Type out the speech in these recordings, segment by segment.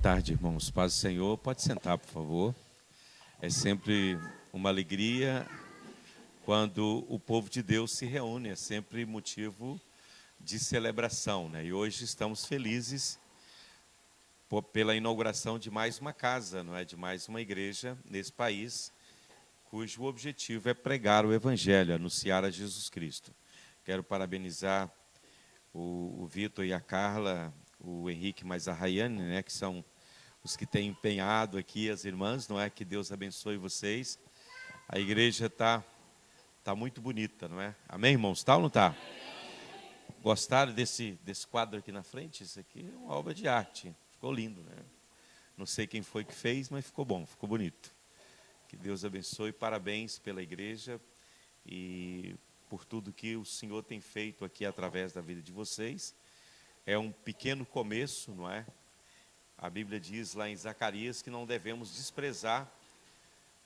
tarde, irmãos. Paz do Senhor. Pode sentar, por favor. É sempre uma alegria quando o povo de Deus se reúne. É sempre motivo de celebração, né? E hoje estamos felizes pela inauguração de mais uma casa, não é? De mais uma igreja nesse país, cujo objetivo é pregar o Evangelho, anunciar a Jesus Cristo. Quero parabenizar o Vitor e a Carla, o Henrique mais a Rayane, né? Que são os que têm empenhado aqui, as irmãs, não é? Que Deus abençoe vocês. A igreja está muito bonita, não é? Amém, irmãos? Está ou não está? Gostaram desse quadro aqui na frente? Isso aqui é uma obra de arte. Ficou lindo, né? Não sei quem foi que fez, mas ficou bom, ficou bonito. Que Deus abençoe. Parabéns pela igreja e por tudo que o Senhor tem feito aqui através da vida de vocês. É um pequeno começo, não é? A Bíblia diz lá em Zacarias que não devemos desprezar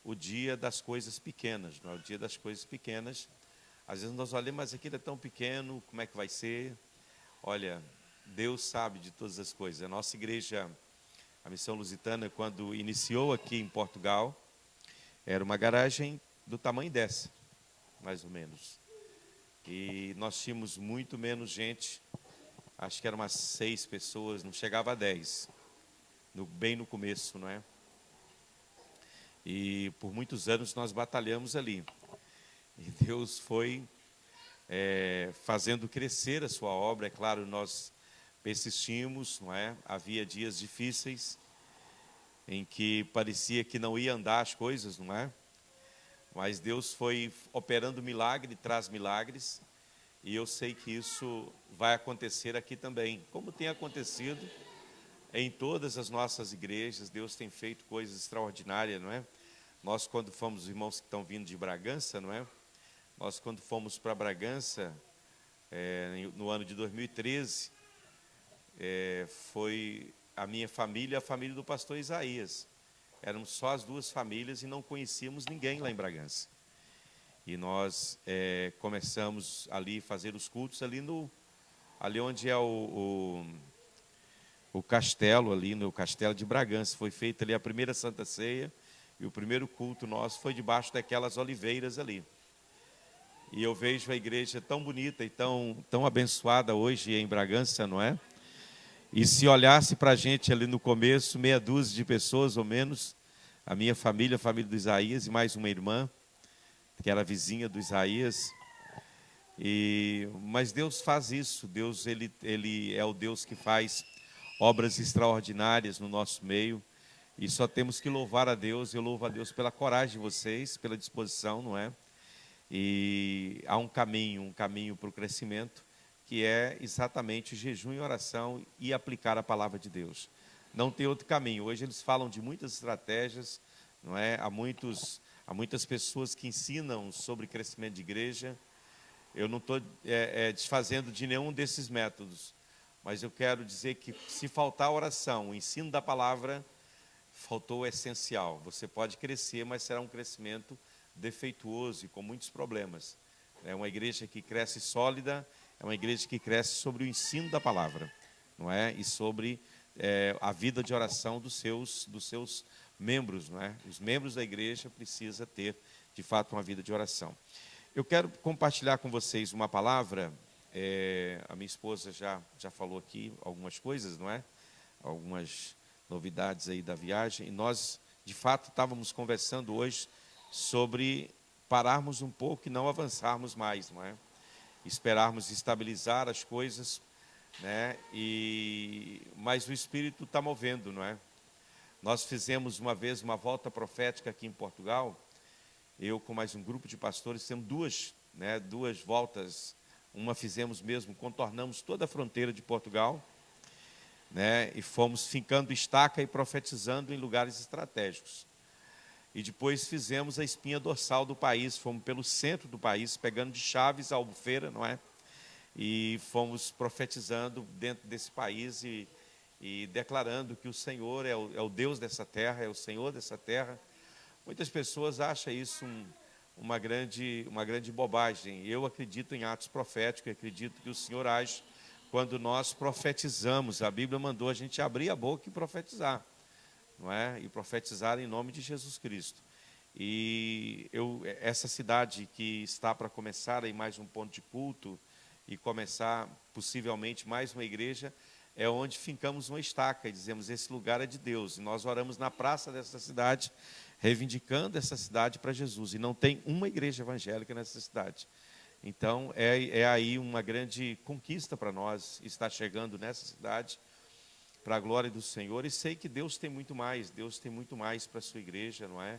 o dia das coisas pequenas, não é? O dia das coisas pequenas. Às vezes nós olhamos, mas aquilo é tão pequeno, como é que vai ser? Olha, Deus sabe de todas as coisas. A nossa igreja, a Missão Lusitana, quando iniciou aqui em Portugal, era uma garagem do tamanho dessa, mais ou menos. E nós tínhamos muito menos gente, acho que eram umas 6 pessoas, não chegava a 10. Bem no começo, não é? E por muitos anos nós batalhamos ali. E Deus foi fazendo crescer a sua obra. É claro, nós persistimos, não é? Havia dias difíceis em que parecia que não ia andar as coisas, não é? Mas Deus foi operando milagre tras milagres. E eu sei que isso vai acontecer aqui também, como tem acontecido em todas as nossas igrejas. Deus tem feito coisas extraordinárias, não é? Nós, quando fomos, os irmãos que estão vindo de Bragança, não é? Nós, quando fomos para Bragança, no ano de 2013, foi a minha família e a família do pastor Isaías. Éramos só as duas famílias e não conhecíamos ninguém lá em Bragança. E nós começamos ali a fazer os cultos ali onde é o castelo, ali no castelo de Bragança. Foi feita ali a primeira Santa Ceia e o primeiro culto nosso foi debaixo daquelas oliveiras ali. E eu vejo a igreja tão bonita e tão abençoada hoje em Bragança, não é? E se olhasse para a gente ali no começo, meia dúzia de pessoas ou menos, a minha família, a família do Isaías e mais uma irmã, que era vizinha do Isaías. Mas Deus faz isso. Deus ele é o Deus que faz obras extraordinárias no nosso meio, e só temos que louvar a Deus. Eu louvo a Deus pela coragem de vocês, pela disposição, não é? E há um caminho para o crescimento, que é exatamente jejum e oração e aplicar a palavra de Deus. Não tem outro caminho. Hoje eles falam de muitas estratégias, não é? Há muitas pessoas que ensinam sobre crescimento de igreja. Eu não estou desfazendo de nenhum desses métodos, mas eu quero dizer que se faltar oração, o ensino da palavra, faltou o essencial. Você pode crescer, mas será um crescimento defeituoso e com muitos problemas. É uma igreja que cresce sólida, é uma igreja que cresce sobre o ensino da palavra, não é? E sobre a vida de oração dos seus membros, não é? Os membros da igreja precisam ter, de fato, uma vida de oração. Eu quero compartilhar com vocês uma palavra. A minha esposa já falou aqui algumas coisas, não é? Algumas novidades aí da viagem. E nós, de fato, estávamos conversando hoje sobre pararmos um pouco e não avançarmos mais, não é? Esperarmos estabilizar as coisas, né? Mas o Espírito está movendo, não é? Nós fizemos uma vez uma volta profética aqui em Portugal. Eu, com mais um grupo de pastores, temos duas voltas. Uma fizemos mesmo, contornamos toda a fronteira de Portugal, né? E fomos fincando estaca e profetizando em lugares estratégicos. E depois fizemos a espinha dorsal do país, fomos pelo centro do país, pegando de Chaves a Albufeira, não é? E fomos profetizando dentro desse país e declarando que o Senhor é o Deus dessa terra, é o Senhor dessa terra. Muitas pessoas acham isso uma grande bobagem. Eu acredito em atos proféticos, acredito que o Senhor age quando nós profetizamos. A Bíblia mandou a gente abrir a boca e profetizar, não é? E profetizar em nome de Jesus Cristo. E essa cidade que está para começar aí mais um ponto de culto e começar possivelmente mais uma igreja, é onde fincamos uma estaca e dizemos: esse lugar é de Deus. E nós oramos na praça dessa cidade, reivindicando essa cidade para Jesus. E não tem uma igreja evangélica nessa cidade. Então, é aí uma grande conquista para nós estar chegando nessa cidade, para a glória do Senhor. E sei que Deus tem muito mais para a sua igreja, não é?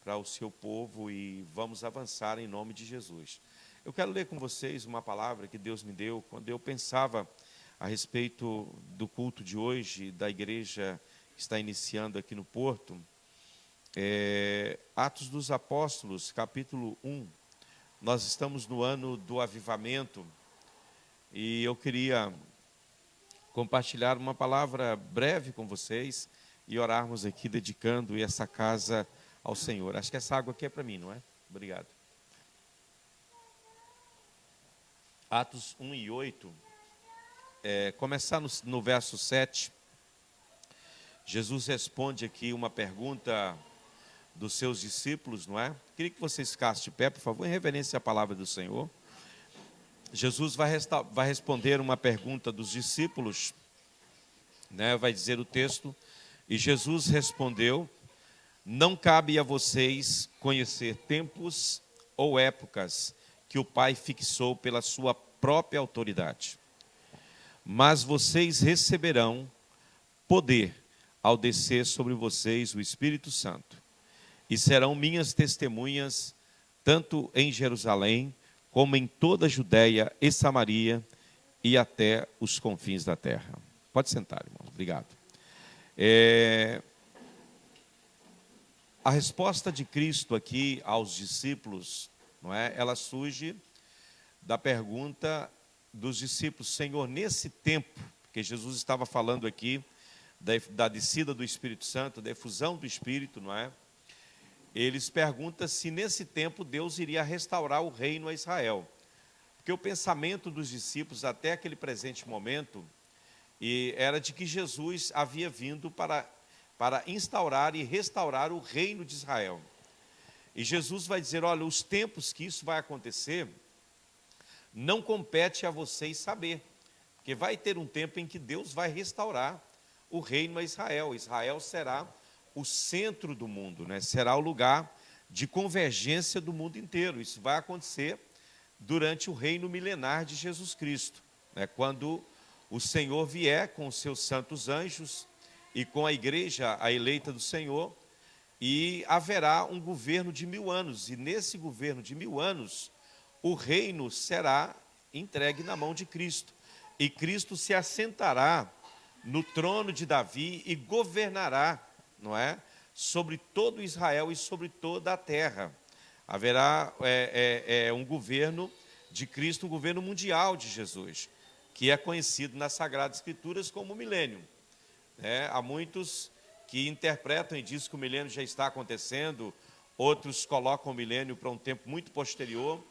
Para o seu povo, e vamos avançar em nome de Jesus. Eu quero ler com vocês uma palavra que Deus me deu quando eu pensava a respeito do culto de hoje, da igreja que está iniciando aqui no Porto. Atos dos Apóstolos, capítulo 1. Nós estamos no ano do avivamento e eu queria compartilhar uma palavra breve com vocês e orarmos aqui dedicando essa casa ao Senhor. Acho que essa água aqui é para mim, não é? Obrigado. Atos 1 e 8, começar no verso 7, Jesus responde aqui uma pergunta dos seus discípulos, não é? Queria que vocês ficassem de pé, por favor, em reverência à palavra do Senhor. Jesus vai responder uma pergunta dos discípulos, né? Vai dizer o texto: e Jesus respondeu: não cabe a vocês conhecer tempos ou épocas que o Pai fixou pela sua própria autoridade, mas vocês receberão poder ao descer sobre vocês o Espírito Santo, e serão minhas testemunhas, tanto em Jerusalém, como em toda a Judéia e Samaria, e até os confins da terra. Pode sentar, irmão. Obrigado. A resposta de Cristo aqui aos discípulos, não é? Ela surge da pergunta dos discípulos: Senhor, nesse tempo, porque Jesus estava falando aqui da descida do Espírito Santo, da efusão do Espírito, não é? Eles perguntam se nesse tempo Deus iria restaurar o reino a Israel. Porque o pensamento dos discípulos até aquele presente momento era de que Jesus havia vindo para instaurar e restaurar o reino de Israel. E Jesus vai dizer: olha, os tempos que isso vai acontecer, não compete a vocês saber. Porque vai ter um tempo em que Deus vai restaurar o reino a Israel. Israel será o centro do mundo, né? Será o lugar de convergência do mundo inteiro. Isso vai acontecer durante o reino milenar de Jesus Cristo, né? Quando o Senhor vier com os seus santos anjos e com a igreja, a eleita do Senhor, e haverá um governo de 1000 anos. E nesse governo de 1000 anos, o reino será entregue na mão de Cristo. E Cristo se assentará no trono de Davi e governará, não é? Sobre todo Israel e sobre toda a terra. Haverá um governo de Cristo, um governo mundial de Jesus, que é conhecido nas Sagradas Escrituras como milênio. Há muitos que interpretam e dizem que o milênio já está acontecendo, outros colocam o milênio para um tempo muito posterior,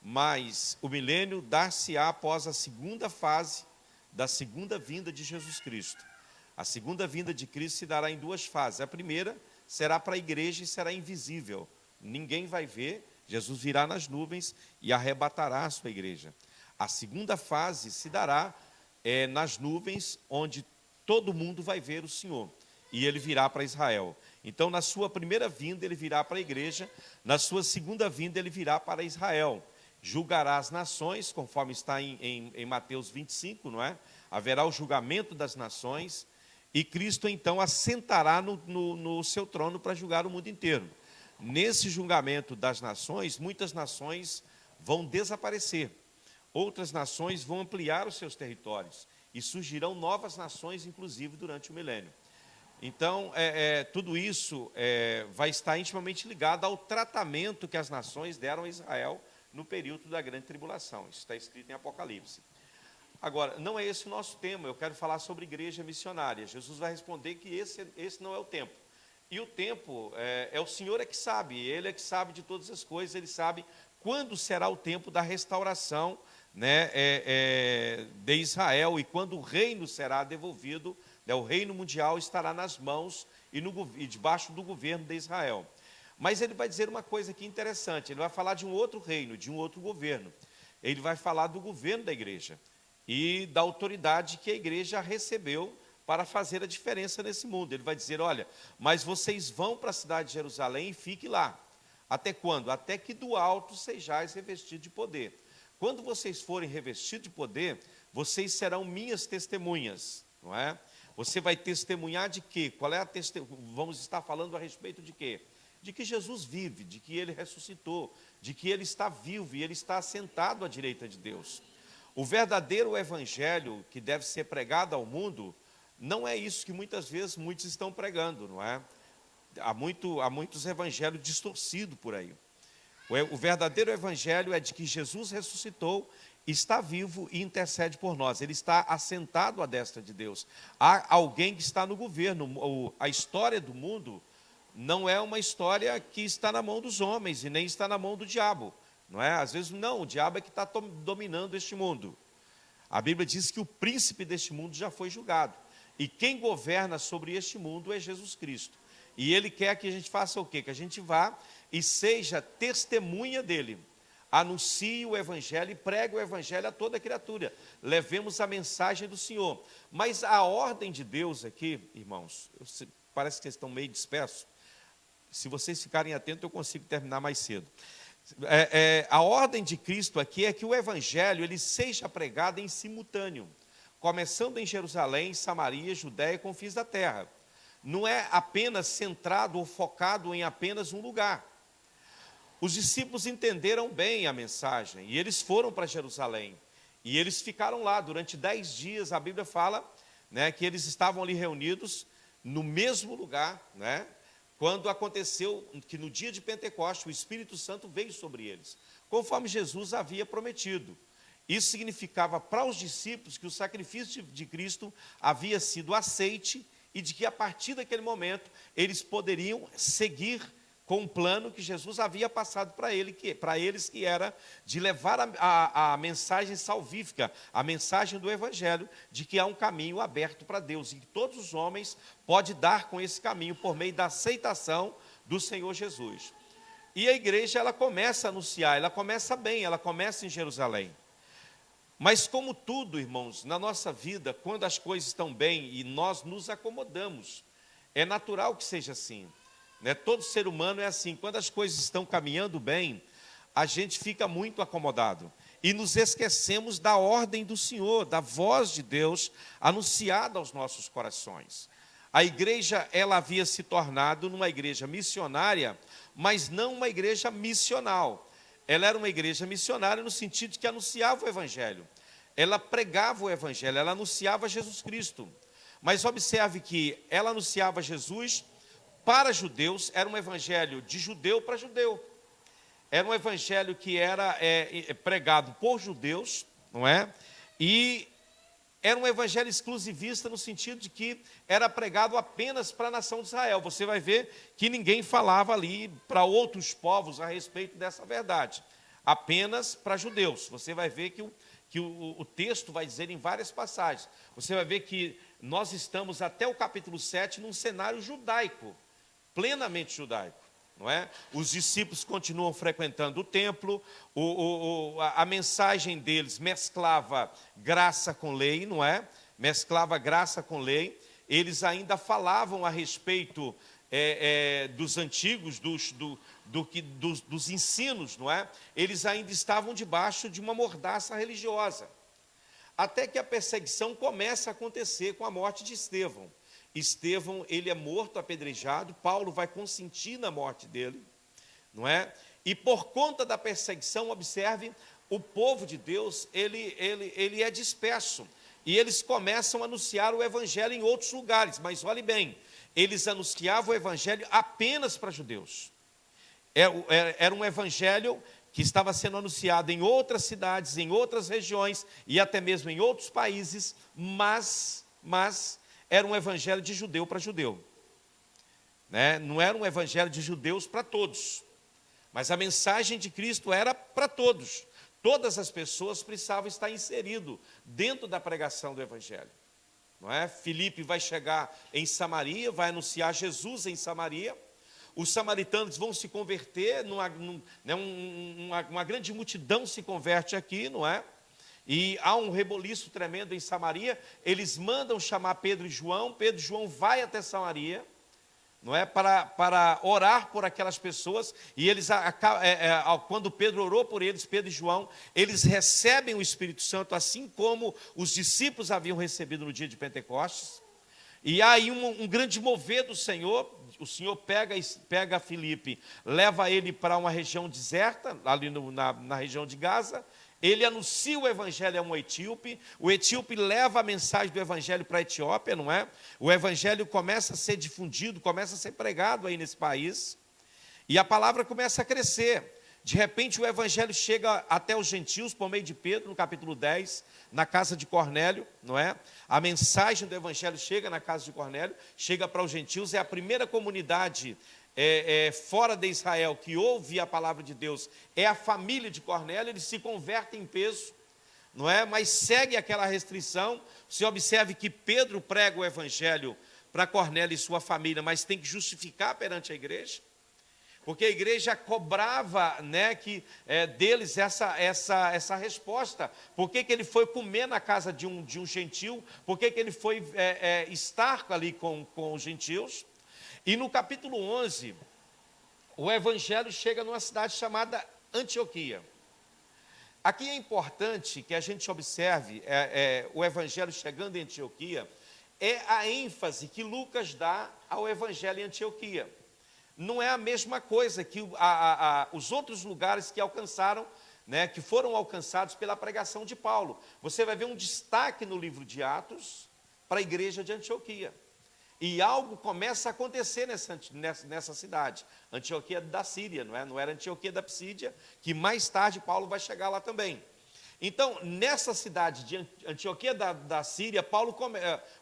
mas o milênio dar-se-á após a segunda fase da segunda vinda de Jesus Cristo. A segunda vinda de Cristo se dará em 2 fases. A primeira será para a igreja e será invisível. Ninguém vai ver. Jesus virá nas nuvens e arrebatará a sua igreja. A segunda fase se dará nas nuvens, onde todo mundo vai ver o Senhor. E ele virá para Israel. Então, na sua primeira vinda, ele virá para a igreja. Na sua segunda vinda, ele virá para Israel. Julgará as nações, conforme está em Mateus 25, não é? Haverá o julgamento das nações. E Cristo, então, assentará no seu trono para julgar o mundo inteiro. Nesse julgamento das nações, muitas nações vão desaparecer. Outras nações vão ampliar os seus territórios. E surgirão novas nações, inclusive, durante o milênio. Então, tudo isso vai estar intimamente ligado ao tratamento que as nações deram a Israel no período da grande tribulação. Isso está escrito em Apocalipse. Agora, não é esse o nosso tema. Eu quero falar sobre igreja missionária. Jesus vai responder que esse não é o tempo. E o tempo, o Senhor é que sabe. Ele é que sabe de todas as coisas. Ele sabe quando será o tempo da restauração, né, de Israel, e quando o reino será devolvido, né, o reino mundial estará nas mãos e debaixo do governo de Israel. Mas ele vai dizer uma coisa aqui interessante, ele vai falar de um outro reino, de um outro governo. Ele vai falar do governo da igreja e da autoridade que a igreja recebeu para fazer a diferença nesse mundo. Ele vai dizer, olha, mas vocês vão para a cidade de Jerusalém e fiquem lá. Até quando? Até que do alto sejais revestidos de poder. Quando vocês forem revestidos de poder, vocês serão minhas testemunhas, não é? Você vai testemunhar de quê? Qual é a Vamos estar falando a respeito de quê? De que Jesus vive, de que Ele ressuscitou, de que Ele está vivo e Ele está assentado à direita de Deus. O verdadeiro evangelho que deve ser pregado ao mundo não é isso que muitas vezes muitos estão pregando, não é? Há muitos evangelhos distorcidos por aí. O verdadeiro evangelho é de que Jesus ressuscitou, está vivo e intercede por nós. Ele está assentado à destra de Deus. Há alguém que está no governo. A história do mundo não é uma história que está na mão dos homens e nem está na mão do diabo, não é? Às vezes não, o diabo é que está dominando este mundo. A Bíblia diz que o príncipe deste mundo já foi julgado. E quem governa sobre este mundo é Jesus Cristo. E Ele quer que a gente faça o quê? Que a gente vá e seja testemunha dEle. Anuncie o Evangelho e pregue o Evangelho a toda criatura. Levemos a mensagem do Senhor. Mas a ordem de Deus aqui, irmãos, parece que vocês estão meio dispersos. Se vocês ficarem atentos, eu consigo terminar mais cedo. A ordem de Cristo aqui é que o Evangelho ele seja pregado em simultâneo, começando em Jerusalém, Samaria, Judéia e confins da terra. Não é apenas centrado ou focado em apenas um lugar. Os discípulos entenderam bem a mensagem e eles foram para Jerusalém. E eles ficaram lá durante 10 dias. A Bíblia fala, né, que eles estavam ali reunidos no mesmo lugar, né, quando aconteceu que no dia de Pentecostes o Espírito Santo veio sobre eles, conforme Jesus havia prometido. Isso significava para os discípulos que o sacrifício de Cristo havia sido aceite e de que a partir daquele momento eles poderiam seguir com um plano que Jesus havia passado para eles, que era de levar a mensagem salvífica, a mensagem do Evangelho, de que há um caminho aberto para Deus, e que todos os homens podem dar com esse caminho por meio da aceitação do Senhor Jesus. E a igreja, ela começa a anunciar, ela começa bem, ela começa em Jerusalém. Mas como tudo, irmãos, na nossa vida, quando as coisas estão bem e nós nos acomodamos, é natural que seja assim. Né? Todo ser humano é assim, quando as coisas estão caminhando bem, a gente fica muito acomodado e nos esquecemos da ordem do Senhor, da voz de Deus anunciada aos nossos corações. A igreja, ela havia se tornado numa igreja missionária, mas não uma igreja missional. Ela era uma igreja missionária no sentido de que anunciava o Evangelho. Ela pregava o Evangelho, ela anunciava Jesus Cristo. Mas observe que ela anunciava Jesus para judeus, era um evangelho de judeu para judeu. Era um evangelho que era pregado por judeus, não é? E era um evangelho exclusivista no sentido de que era pregado apenas para a nação de Israel. Você vai ver que ninguém falava ali para outros povos a respeito dessa verdade. Apenas para judeus. Você vai ver que o texto vai dizer em várias passagens. Você vai ver que nós estamos até o capítulo 7 num cenário judaico, plenamente judaico, não é? Os discípulos continuam frequentando o templo, a mensagem deles mesclava graça com lei, não é? Mesclava graça com lei. Eles ainda falavam a respeito dos antigos, dos ensinos, não é? Eles ainda estavam debaixo de uma mordaça religiosa. Até que a perseguição começa a acontecer com a morte de Estevão. Estevão, ele é morto, apedrejado, Paulo vai consentir na morte dele, não é? E por conta da perseguição, observe, o povo de Deus, ele é disperso, e eles começam a anunciar o Evangelho em outros lugares, mas olhe bem, eles anunciavam o Evangelho apenas para judeus. Era um Evangelho que estava sendo anunciado em outras cidades, em outras regiões, e até mesmo em outros países, mas era um evangelho de judeu para judeu, né? Não era um evangelho de judeus para todos, mas a mensagem de Cristo era para todos todas as pessoas precisavam estar inserido dentro da pregação do evangelho. Não é? Filipe vai chegar em Samaria, vai anunciar Jesus em Samaria. Os samaritanos vão se converter, uma grande multidão se converte aqui, não é? E há um reboliço tremendo em Samaria. Eles mandam chamar Pedro e João. Pedro e João vai até Samaria, não é, para orar por aquelas pessoas. E eles, quando Pedro orou por eles, Pedro e João, eles recebem o Espírito Santo, assim como os discípulos haviam recebido no dia de Pentecostes. E há aí um grande mover do Senhor. O Senhor pega Filipe, leva ele para uma região deserta, ali na região de Gaza. Ele anuncia o evangelho a um etíope, o etíope leva a mensagem do evangelho para a Etiópia, não é? O evangelho começa a ser difundido, começa a ser pregado aí nesse país, e a palavra começa a crescer. De repente o evangelho chega até os gentios, por meio de Pedro, no capítulo 10, na casa de Cornélio, não é? A mensagem do evangelho chega na casa de Cornélio, chega para os gentios, é a primeira comunidade fora de Israel que ouve a palavra de Deus, é a família de Cornélio. Eles se convertem em peso, não é? Mas segue aquela restrição. Você observe que Pedro prega o evangelho para Cornélio e sua família, mas tem que justificar perante a igreja, porque a igreja cobrava, né, deles essa resposta. Por que ele foi comer na casa de um gentil? Por que ele foi estar ali com os gentios? E no capítulo 11, o evangelho chega numa cidade chamada Antioquia. Aqui é importante que a gente observe o evangelho chegando em Antioquia, é a ênfase que Lucas dá ao evangelho em Antioquia. Não é a mesma coisa que os outros lugares que alcançaram, né, que foram alcançados pela pregação de Paulo. Você vai ver um destaque no livro de Atos para a igreja de Antioquia. E algo começa a acontecer nessa cidade. Antioquia da Síria, não era Antioquia da Psídia, que mais tarde Paulo vai chegar lá também. Então, nessa cidade de Antioquia da Síria,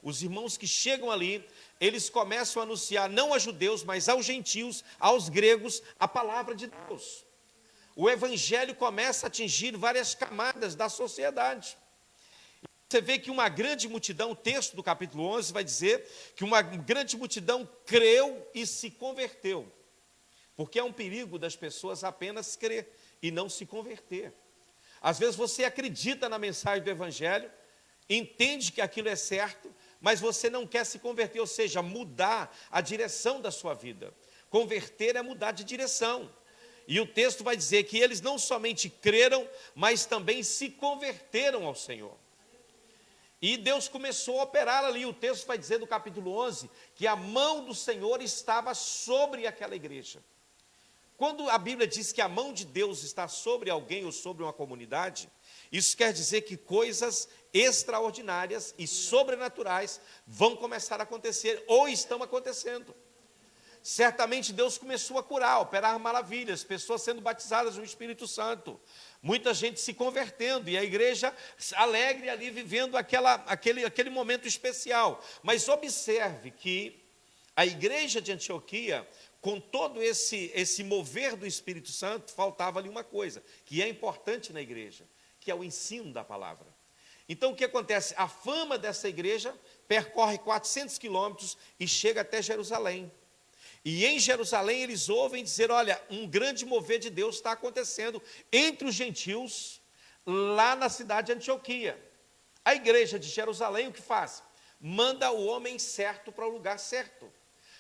os irmãos que chegam ali, eles começam a anunciar, não a judeus, mas aos gentios, aos gregos, a palavra de Deus. O evangelho começa a atingir várias camadas da sociedade. Você vê que uma grande multidão, o texto do capítulo 11 vai dizer que uma grande multidão creu e se converteu. Porque é um perigo das pessoas apenas crer e não se converter. Às vezes você acredita na mensagem do evangelho, entende que aquilo é certo, mas você não quer se converter, ou seja, mudar a direção da sua vida. Converter é mudar de direção. E o texto vai dizer que eles não somente creram, mas também se converteram ao Senhor. E Deus começou a operar ali. O texto vai dizer no capítulo 11 que a mão do Senhor estava sobre aquela igreja. Quando a Bíblia diz que a mão de Deus está sobre alguém ou sobre uma comunidade, isso quer dizer que coisas extraordinárias e sobrenaturais vão começar a acontecer ou estão acontecendo. Certamente Deus começou a curar, a operar maravilhas, pessoas sendo batizadas no Espírito Santo, muita gente se convertendo, e a igreja alegre ali, vivendo aquele momento especial. Mas observe que a igreja de Antioquia, com todo esse mover do Espírito Santo, faltava ali uma coisa, que é importante na igreja, que é o ensino da palavra. Então o que acontece? A fama dessa igreja percorre 400 quilômetros e chega até Jerusalém. E em Jerusalém eles ouvem dizer, olha, um grande mover de Deus está acontecendo entre os gentios, lá na cidade de Antioquia. A igreja de Jerusalém o que faz? Manda o homem certo para o lugar certo.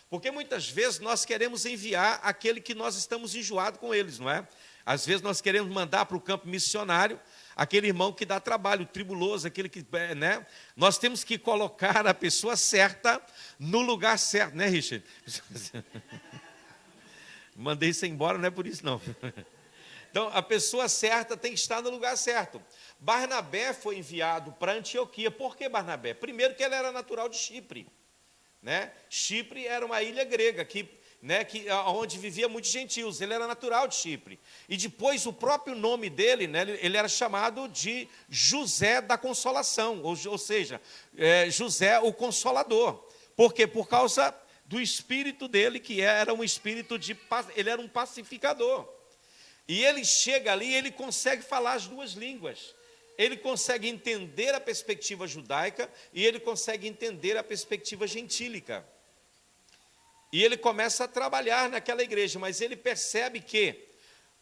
Porque muitas vezes nós queremos enviar aquele que nós estamos enjoados com eles, não é? Às vezes nós queremos mandar para o campo missionário aquele irmão que dá trabalho, o tribuloso, aquele que, né? Nós temos que colocar a pessoa certa no lugar certo, né, Richard? Mandei você embora, não é por isso não. Então, a pessoa certa tem que estar no lugar certo. Barnabé foi enviado para Antioquia. Por que Barnabé? Primeiro que ele era natural de Chipre, né? Chipre era uma ilha grega onde vivia muitos gentios. Ele era natural de Chipre. E depois o próprio nome dele, né, ele era chamado de José da Consolação, ou seja, José o Consolador. Por quê? Por causa do espírito dele, que era um espírito ele era um pacificador. E ele chega ali, ele consegue falar as duas línguas. Ele consegue entender a perspectiva judaica e ele consegue entender a perspectiva gentílica. E ele começa a trabalhar naquela igreja, mas ele percebe que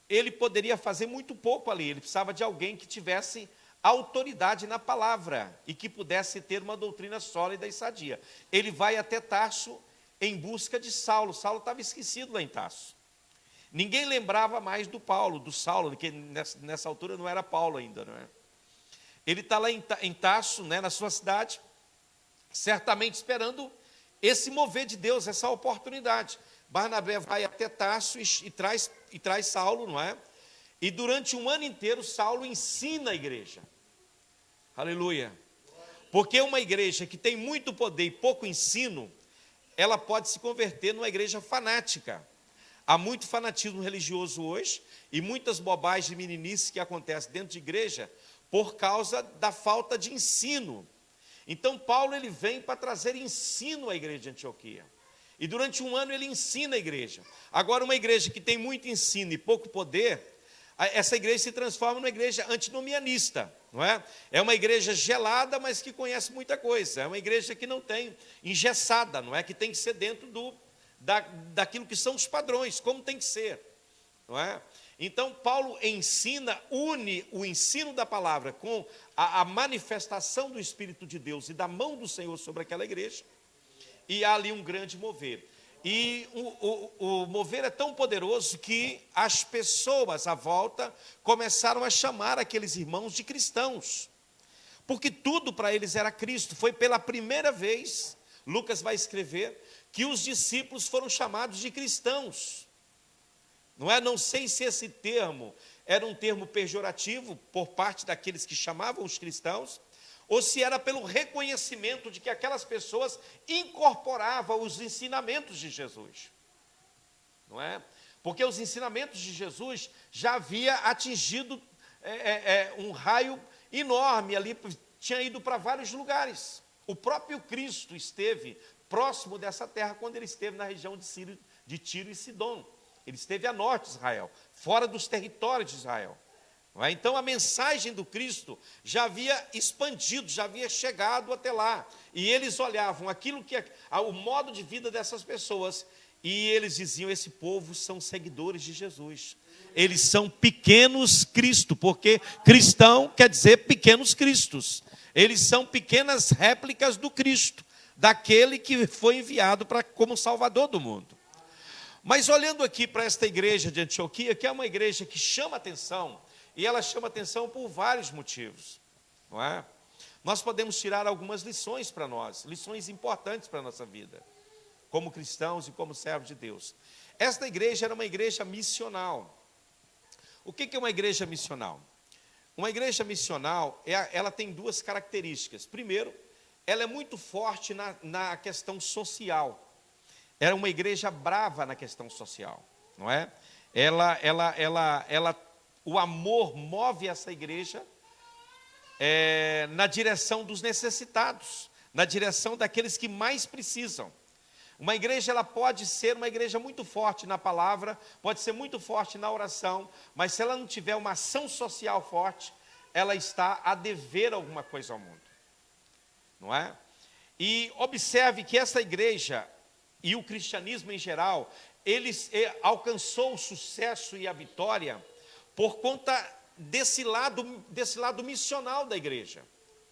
ele poderia fazer muito pouco ali. Ele precisava de alguém que tivesse autoridade na palavra e que pudesse ter uma doutrina sólida e sadia. Ele vai até Tarso em busca de Saulo. Saulo estava esquecido lá em Tarso. Ninguém lembrava mais do Saulo, que nessa altura não era Paulo ainda, não é? Ele está lá em Tarso, né, na sua cidade, certamente esperando esse mover de Deus, essa oportunidade. Barnabé vai até Tarso e traz Saulo, não é? E durante um ano inteiro, Saulo ensina a igreja. Aleluia. Porque uma igreja que tem muito poder e pouco ensino, ela pode se converter numa igreja fanática. Há muito fanatismo religioso hoje e muitas bobagens e meninices que acontecem dentro de igreja por causa da falta de ensino. Então, Paulo ele vem para trazer ensino à igreja de Antioquia. E durante um ano ele ensina a igreja. Agora, uma igreja que tem muito ensino e pouco poder, essa igreja se transforma numa igreja antinomianista, não é? É uma igreja gelada, mas que conhece muita coisa. É uma igreja que não tem engessada, não é? Que tem que ser dentro daquilo que são os padrões, como tem que ser, não é? Então, Paulo une o ensino da palavra com a manifestação do Espírito de Deus e da mão do Senhor sobre aquela igreja, e há ali um grande mover. E o mover é tão poderoso que as pessoas à volta começaram a chamar aqueles irmãos de cristãos, porque tudo para eles era Cristo. Foi pela primeira vez, Lucas vai escrever, que os discípulos foram chamados de cristãos. Não é? Não sei se esse termo era um termo pejorativo por parte daqueles que chamavam os cristãos, ou se era pelo reconhecimento de que aquelas pessoas incorporavam os ensinamentos de Jesus. Não é? Porque os ensinamentos de Jesus já havia atingido um raio enorme ali, tinha ido para vários lugares. O próprio Cristo esteve próximo dessa terra quando ele esteve na região de Tiro e Sidom. Ele esteve a norte de Israel, fora dos territórios de Israel. Então a mensagem do Cristo já havia expandido, já havia chegado até lá. E eles olhavam o modo de vida dessas pessoas, e eles diziam: esse povo são seguidores de Jesus. Eles são pequenos Cristo, porque cristão quer dizer pequenos cristos. Eles são pequenas réplicas do Cristo, daquele que foi enviado como Salvador do mundo. Mas olhando aqui para esta igreja de Antioquia, que é uma igreja que chama atenção, e ela chama atenção por vários motivos, não é? Nós podemos tirar algumas lições para nós, lições importantes para a nossa vida, como cristãos e como servos de Deus. Esta igreja era uma igreja missional. O que é uma igreja missional? Uma igreja missional, ela tem duas características. Primeiro, ela é muito forte na questão social. Era uma igreja brava na questão social, não é? O amor move essa igreja na direção dos necessitados, na direção daqueles que mais precisam. Uma igreja, ela pode ser uma igreja muito forte na palavra, pode ser muito forte na oração, mas se ela não tiver uma ação social forte, ela está a dever alguma coisa ao mundo, não é? E observe que essa igreja e o cristianismo em geral, ele alcançou o sucesso e a vitória por conta desse lado missional da igreja,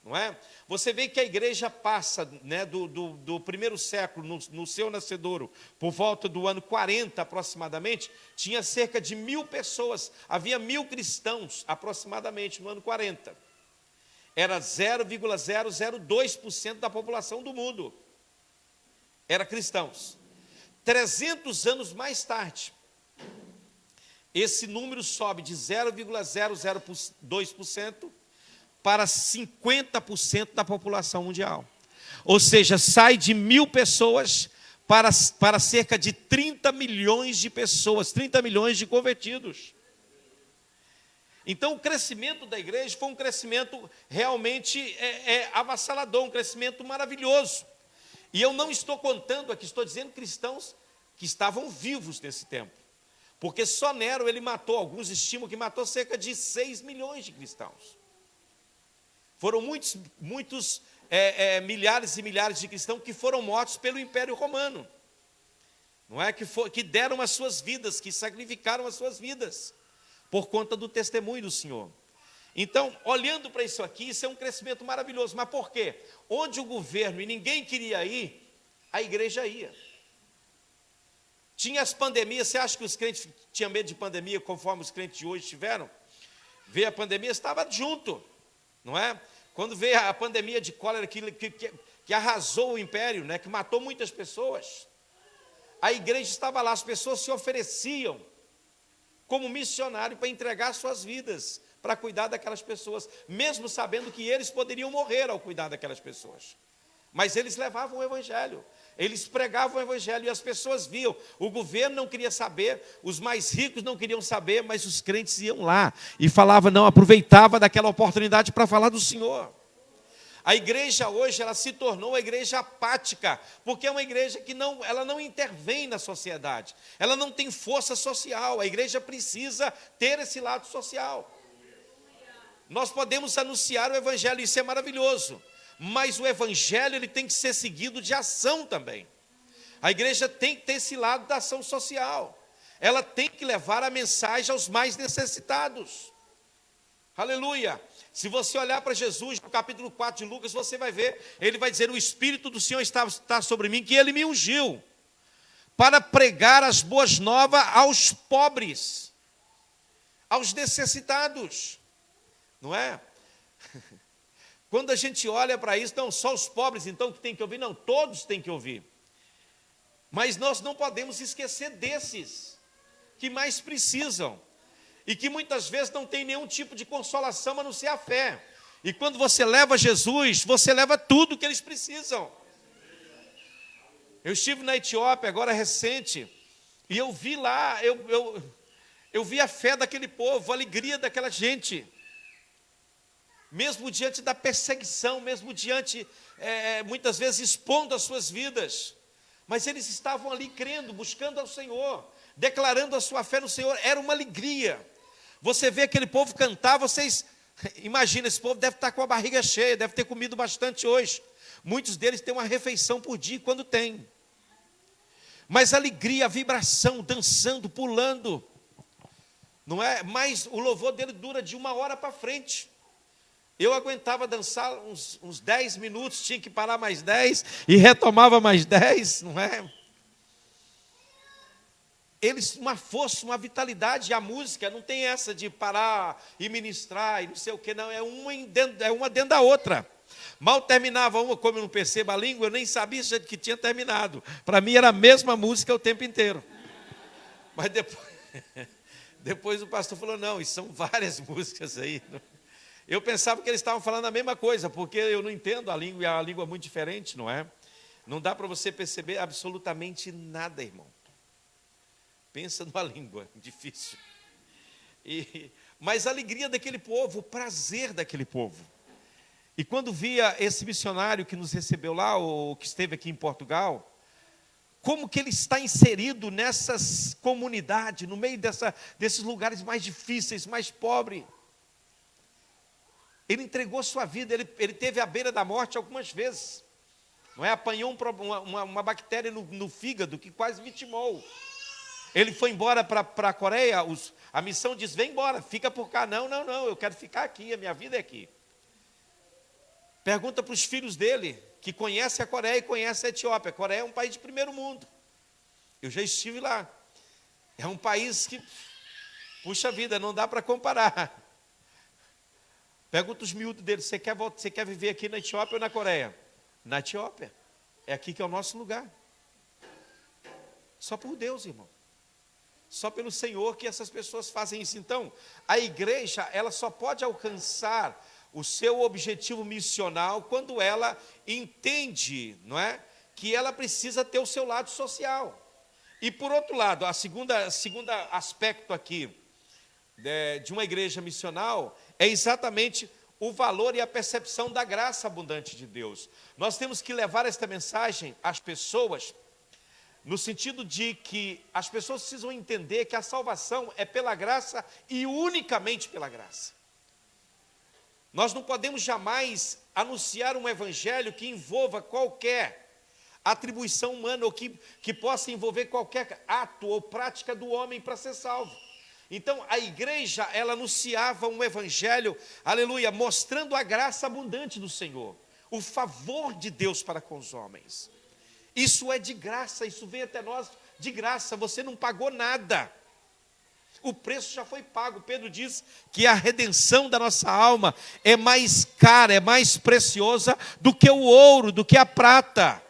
não é? Você vê que a igreja passa, né, do primeiro século, no seu nascedouro, por volta do ano 40 aproximadamente, tinha cerca de 1.000 pessoas, havia 1.000 cristãos aproximadamente no ano 40. Era 0,002% da população do mundo. Era cristãos. 300 anos mais tarde, esse número sobe de 0,002% para 50% da população mundial. Ou seja, sai de 1.000 pessoas para cerca de 30 milhões de pessoas, 30 milhões de convertidos. Então, o crescimento da igreja foi um crescimento realmente avassalador, um crescimento maravilhoso. E eu não estou contando aqui, estou dizendo cristãos que estavam vivos nesse tempo. Porque só Nero ele matou, alguns estimam que matou cerca de 6 milhões de cristãos. Foram muitos milhares e milhares de cristãos que foram mortos pelo Império Romano. Não é? Que deram as suas vidas, que sacrificaram as suas vidas, por conta do testemunho do Senhor. Então, olhando para isso aqui, isso é um crescimento maravilhoso. Mas por quê? Onde o governo e ninguém queria ir, a igreja ia. Tinha as pandemias, você acha que os crentes tinham medo de pandemia, conforme os crentes de hoje tiveram? Veio a pandemia, estava junto, não é? Quando veio a pandemia de cólera que arrasou o império, né, que matou muitas pessoas, a igreja estava lá, as pessoas se ofereciam como missionário para entregar suas vidas, para cuidar daquelas pessoas, mesmo sabendo que eles poderiam morrer ao cuidar daquelas pessoas. Mas eles levavam o evangelho, eles pregavam o evangelho e as pessoas viam. O governo não queria saber, os mais ricos não queriam saber, mas os crentes iam lá e falavam, não, aproveitava daquela oportunidade para falar do Senhor. A igreja hoje, ela se tornou uma igreja apática, porque é uma igreja que ela não intervém na sociedade, ela não tem força social, a igreja precisa ter esse lado social. Nós podemos anunciar o evangelho, isso é maravilhoso, mas o evangelho ele tem que ser seguido de ação também. A igreja tem que ter esse lado da ação social, ela tem que levar a mensagem aos mais necessitados. Aleluia! Se você olhar para Jesus, no capítulo 4 de Lucas, você vai ver, ele vai dizer, o Espírito do Senhor está sobre mim, que ele me ungiu, para pregar as boas novas aos pobres, aos necessitados, não é? Quando a gente olha para isso, não só os pobres então que tem que ouvir, não, todos têm que ouvir. Mas nós não podemos esquecer desses que mais precisam e que muitas vezes não tem nenhum tipo de consolação a não ser a fé. E quando você leva Jesus, você leva tudo que eles precisam. Eu estive na Etiópia agora recente e eu vi lá, eu vi a fé daquele povo, a alegria daquela gente. Mesmo diante da perseguição, mesmo diante, muitas vezes, expondo as suas vidas. Mas eles estavam ali crendo, buscando ao Senhor, declarando a sua fé no Senhor. Era uma alegria. Você vê aquele povo cantar, vocês... Imagina, esse povo deve estar com a barriga cheia, deve ter comido bastante hoje. Muitos deles têm uma refeição por dia, quando tem. Mas a alegria, a vibração, dançando, pulando. Não é? Mas o louvor dele dura de 1 hora para frente. Eu aguentava dançar uns 10 minutos, tinha que parar mais 10 e retomava mais 10, não é? Eles, uma força, uma vitalidade, a música não tem essa de parar e ministrar e não sei o que, não, é uma dentro da outra. Mal terminava uma, como eu não percebo a língua, eu nem sabia que tinha terminado. Para mim era a mesma música o tempo inteiro. Mas depois o pastor falou, não, isso são várias músicas aí. Eu pensava que eles estavam falando a mesma coisa, porque eu não entendo a língua, e a língua é muito diferente, não é? Não dá para você perceber absolutamente nada, irmão. Pensa numa língua difícil. Mas a alegria daquele povo, o prazer daquele povo. E quando via esse missionário que nos recebeu lá, ou que esteve aqui em Portugal, como que ele está inserido nessas comunidades, no meio desses lugares mais difíceis, mais pobres. Ele entregou sua vida, ele teve à beira da morte algumas vezes. Não é? Apanhou uma bactéria no fígado que quase vitimou. Ele foi embora para a Coreia, a missão diz, vem embora, fica por cá. Não, eu quero ficar aqui, a minha vida é aqui. Pergunta para os filhos dele, que conhecem a Coreia e conhecem a Etiópia. A Coreia é um país de primeiro mundo. Eu já estive lá. É um país que, puxa vida, não dá para comparar. Pergunta os miúdos dele, você quer viver aqui na Etiópia ou na Coreia? Na Etiópia. É aqui que é o nosso lugar. Só por Deus, irmão. Só pelo Senhor que essas pessoas fazem isso. Então, a igreja, ela só pode alcançar o seu objetivo missional quando ela entende, não é? Que ela precisa ter o seu lado social. E por outro lado, a segunda aspecto aqui de uma igreja missional é exatamente o valor e a percepção da graça abundante de Deus. Nós temos que levar esta mensagem às pessoas no sentido de que as pessoas precisam entender que a salvação é pela graça e unicamente pela graça. Nós não podemos jamais anunciar um evangelho que envolva qualquer atribuição humana ou que possa envolver qualquer ato ou prática do homem para ser salvo. Então, a igreja, ela anunciava um evangelho, aleluia, mostrando a graça abundante do Senhor, o favor de Deus para com os homens. Isso é de graça, isso vem até nós de graça, você não pagou nada. O preço já foi pago. Pedro diz que a redenção da nossa alma é mais cara, é mais preciosa do que o ouro, do que a prata.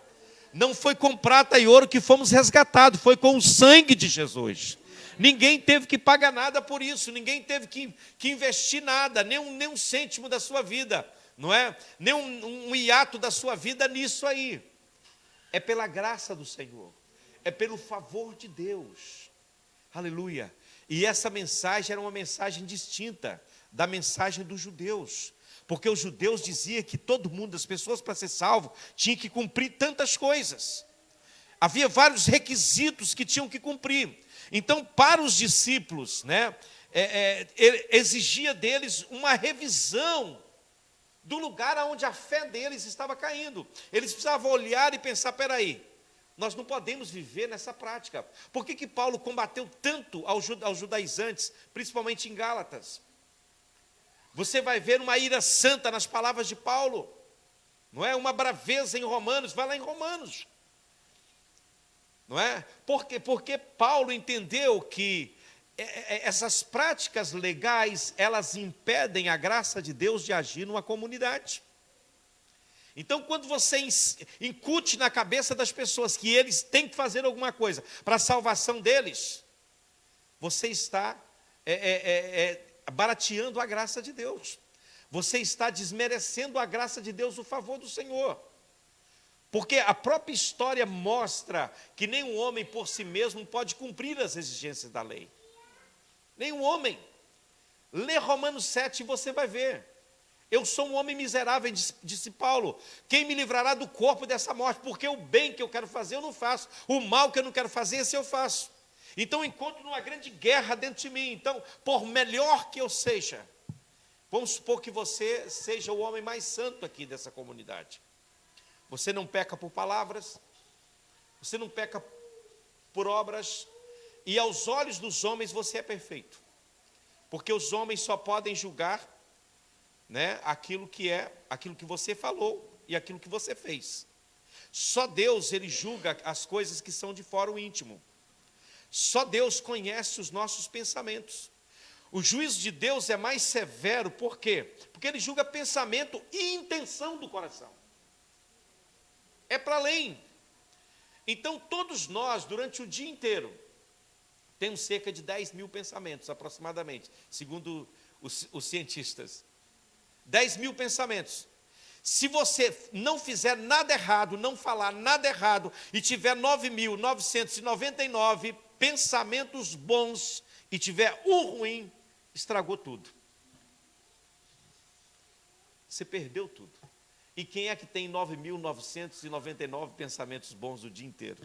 Não foi com prata e ouro que fomos resgatados, foi com o sangue de Jesus. Ninguém teve que pagar nada por isso, ninguém teve que investir nada, nem um cêntimo da sua vida, não é? Nem um hiato da sua vida nisso aí. É pela graça do Senhor, é pelo favor de Deus. Aleluia. E essa mensagem era uma mensagem distinta da mensagem dos judeus, porque os judeus diziam que todo mundo, as pessoas para ser salvo, tinha que cumprir tantas coisas. Havia vários requisitos que tinham que cumprir. Então, para os discípulos, ele exigia deles uma revisão do lugar onde a fé deles estava caindo. Eles precisavam olhar e pensar, espera aí, nós não podemos viver nessa prática. Por que Paulo combateu tanto aos judaizantes, principalmente em Gálatas? Você vai ver uma ira santa nas palavras de Paulo, não é? Uma braveza em Romanos, vai lá em Romanos. Não é? Porque Paulo entendeu que essas práticas legais, elas impedem a graça de Deus de agir numa comunidade. Então, quando você incute na cabeça das pessoas que eles têm que fazer alguma coisa para a salvação deles, você está barateando a graça de Deus. Você está desmerecendo a graça de Deus, o favor do Senhor. Porque a própria história mostra que nenhum homem por si mesmo pode cumprir as exigências da lei. Nenhum homem. Lê Romanos 7 e você vai ver. Eu sou um homem miserável, disse Paulo. Quem me livrará do corpo dessa morte? Porque o bem que eu quero fazer eu não faço. O mal que eu não quero fazer, esse eu faço. Então encontro numa grande guerra dentro de mim. Então, por melhor que eu seja, vamos supor que você seja o homem mais santo aqui dessa comunidade. Você não peca por palavras, você não peca por obras, e aos olhos dos homens você é perfeito. Porque os homens só podem julgar, aquilo que você falou e aquilo que você fez. Só Deus, ele julga as coisas que são de fora o íntimo. Só Deus conhece os nossos pensamentos. O juízo de Deus é mais severo, por quê? Porque ele julga pensamento e intenção do coração. É para além. Então, todos nós, durante o dia inteiro, temos cerca de 10 mil pensamentos, aproximadamente, segundo os cientistas. 10 mil pensamentos. Se você não fizer nada errado, não falar nada errado, e tiver 9.999 pensamentos bons, e tiver um ruim, estragou tudo. Você perdeu tudo. E quem é que tem 9.999 pensamentos bons o dia inteiro?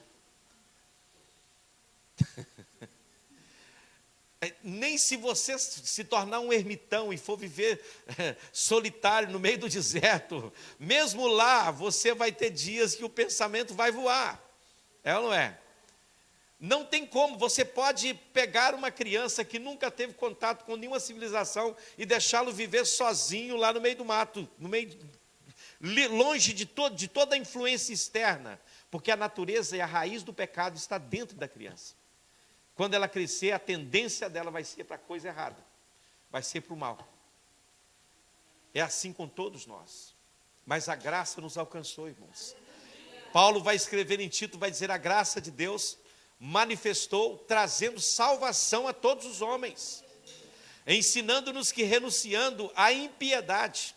Nem se você se tornar um ermitão e for viver solitário no meio do deserto, mesmo lá você vai ter dias que o pensamento vai voar. É ou não é? Não tem como, você pode pegar uma criança que nunca teve contato com nenhuma civilização e deixá-lo viver sozinho lá no meio do mato, longe de toda a influência externa, porque a natureza e a raiz do pecado está dentro da criança. Quando ela crescer, a tendência dela vai ser para a coisa errada, vai ser para o mal. É assim com todos nós. Mas a graça nos alcançou, irmãos. Paulo vai escrever em Tito, vai dizer: a graça de Deus manifestou, trazendo salvação a todos os homens, ensinando-nos que, renunciando à impiedade,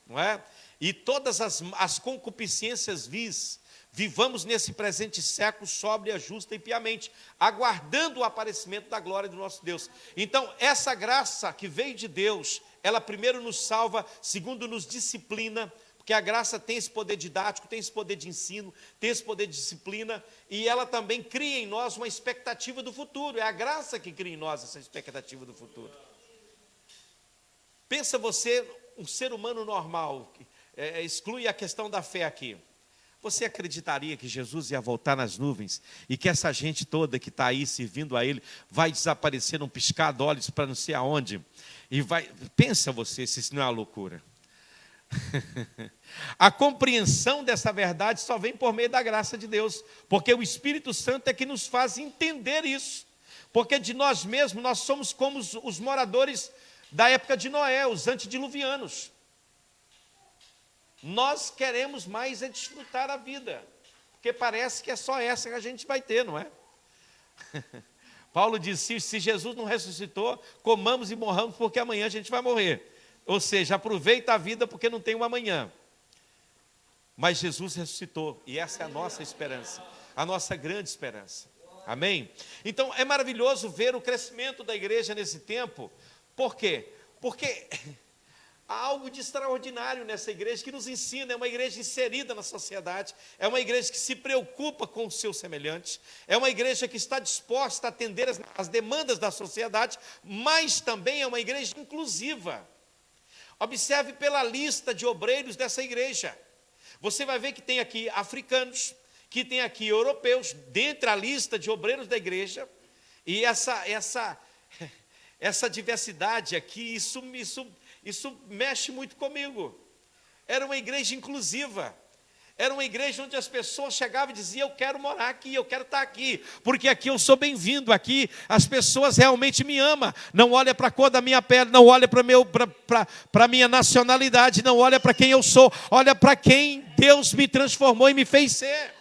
não é? E todas as concupiscências vis, vivamos nesse presente século sóbria, justa e piamente, aguardando o aparecimento da glória do nosso Deus. Então, essa graça que veio de Deus, ela primeiro nos salva, segundo nos disciplina, porque a graça tem esse poder didático, tem esse poder de ensino, tem esse poder de disciplina, e ela também cria em nós uma expectativa do futuro. É a graça que cria em nós essa expectativa do futuro. Pensa você, um ser humano normal, exclui a questão da fé aqui. Você acreditaria que Jesus ia voltar nas nuvens e que essa gente toda que está aí servindo a Ele vai desaparecer num piscar de olhos para não sei aonde? E vai, pensa você se isso não é uma loucura. A compreensão dessa verdade só vem por meio da graça de Deus, porque o Espírito Santo é que nos faz entender isso. Porque de nós mesmos, nós somos como os moradores da época de Noé, os antediluvianos. Nós queremos mais é desfrutar a vida, porque parece que é só essa que a gente vai ter, não é? Paulo disse, se Jesus não ressuscitou, comamos e morramos, porque amanhã a gente vai morrer. Ou seja, aproveita a vida porque não tem um amanhã. Mas Jesus ressuscitou, e essa é a nossa esperança, a nossa grande esperança. Amém? Então, é maravilhoso ver o crescimento da igreja nesse tempo. Por quê? Porque há algo de extraordinário nessa igreja que nos ensina, é uma igreja inserida na sociedade, é uma igreja que se preocupa com os seus semelhantes, é uma igreja que está disposta a atender as demandas da sociedade, mas também é uma igreja inclusiva. Observe pela lista de obreiros dessa igreja. Você vai ver que tem aqui africanos, que tem aqui europeus, dentre a lista de obreiros da igreja, e essa diversidade aqui, isso mexe muito comigo. Era uma igreja inclusiva. Era uma igreja onde as pessoas chegavam e diziam, eu quero morar aqui, eu quero estar aqui, porque aqui eu sou bem-vindo, aqui as pessoas realmente me amam. Não olha para a cor da minha pele, não olha para a minha nacionalidade, não olha para quem eu sou, olha para quem Deus me transformou e me fez ser.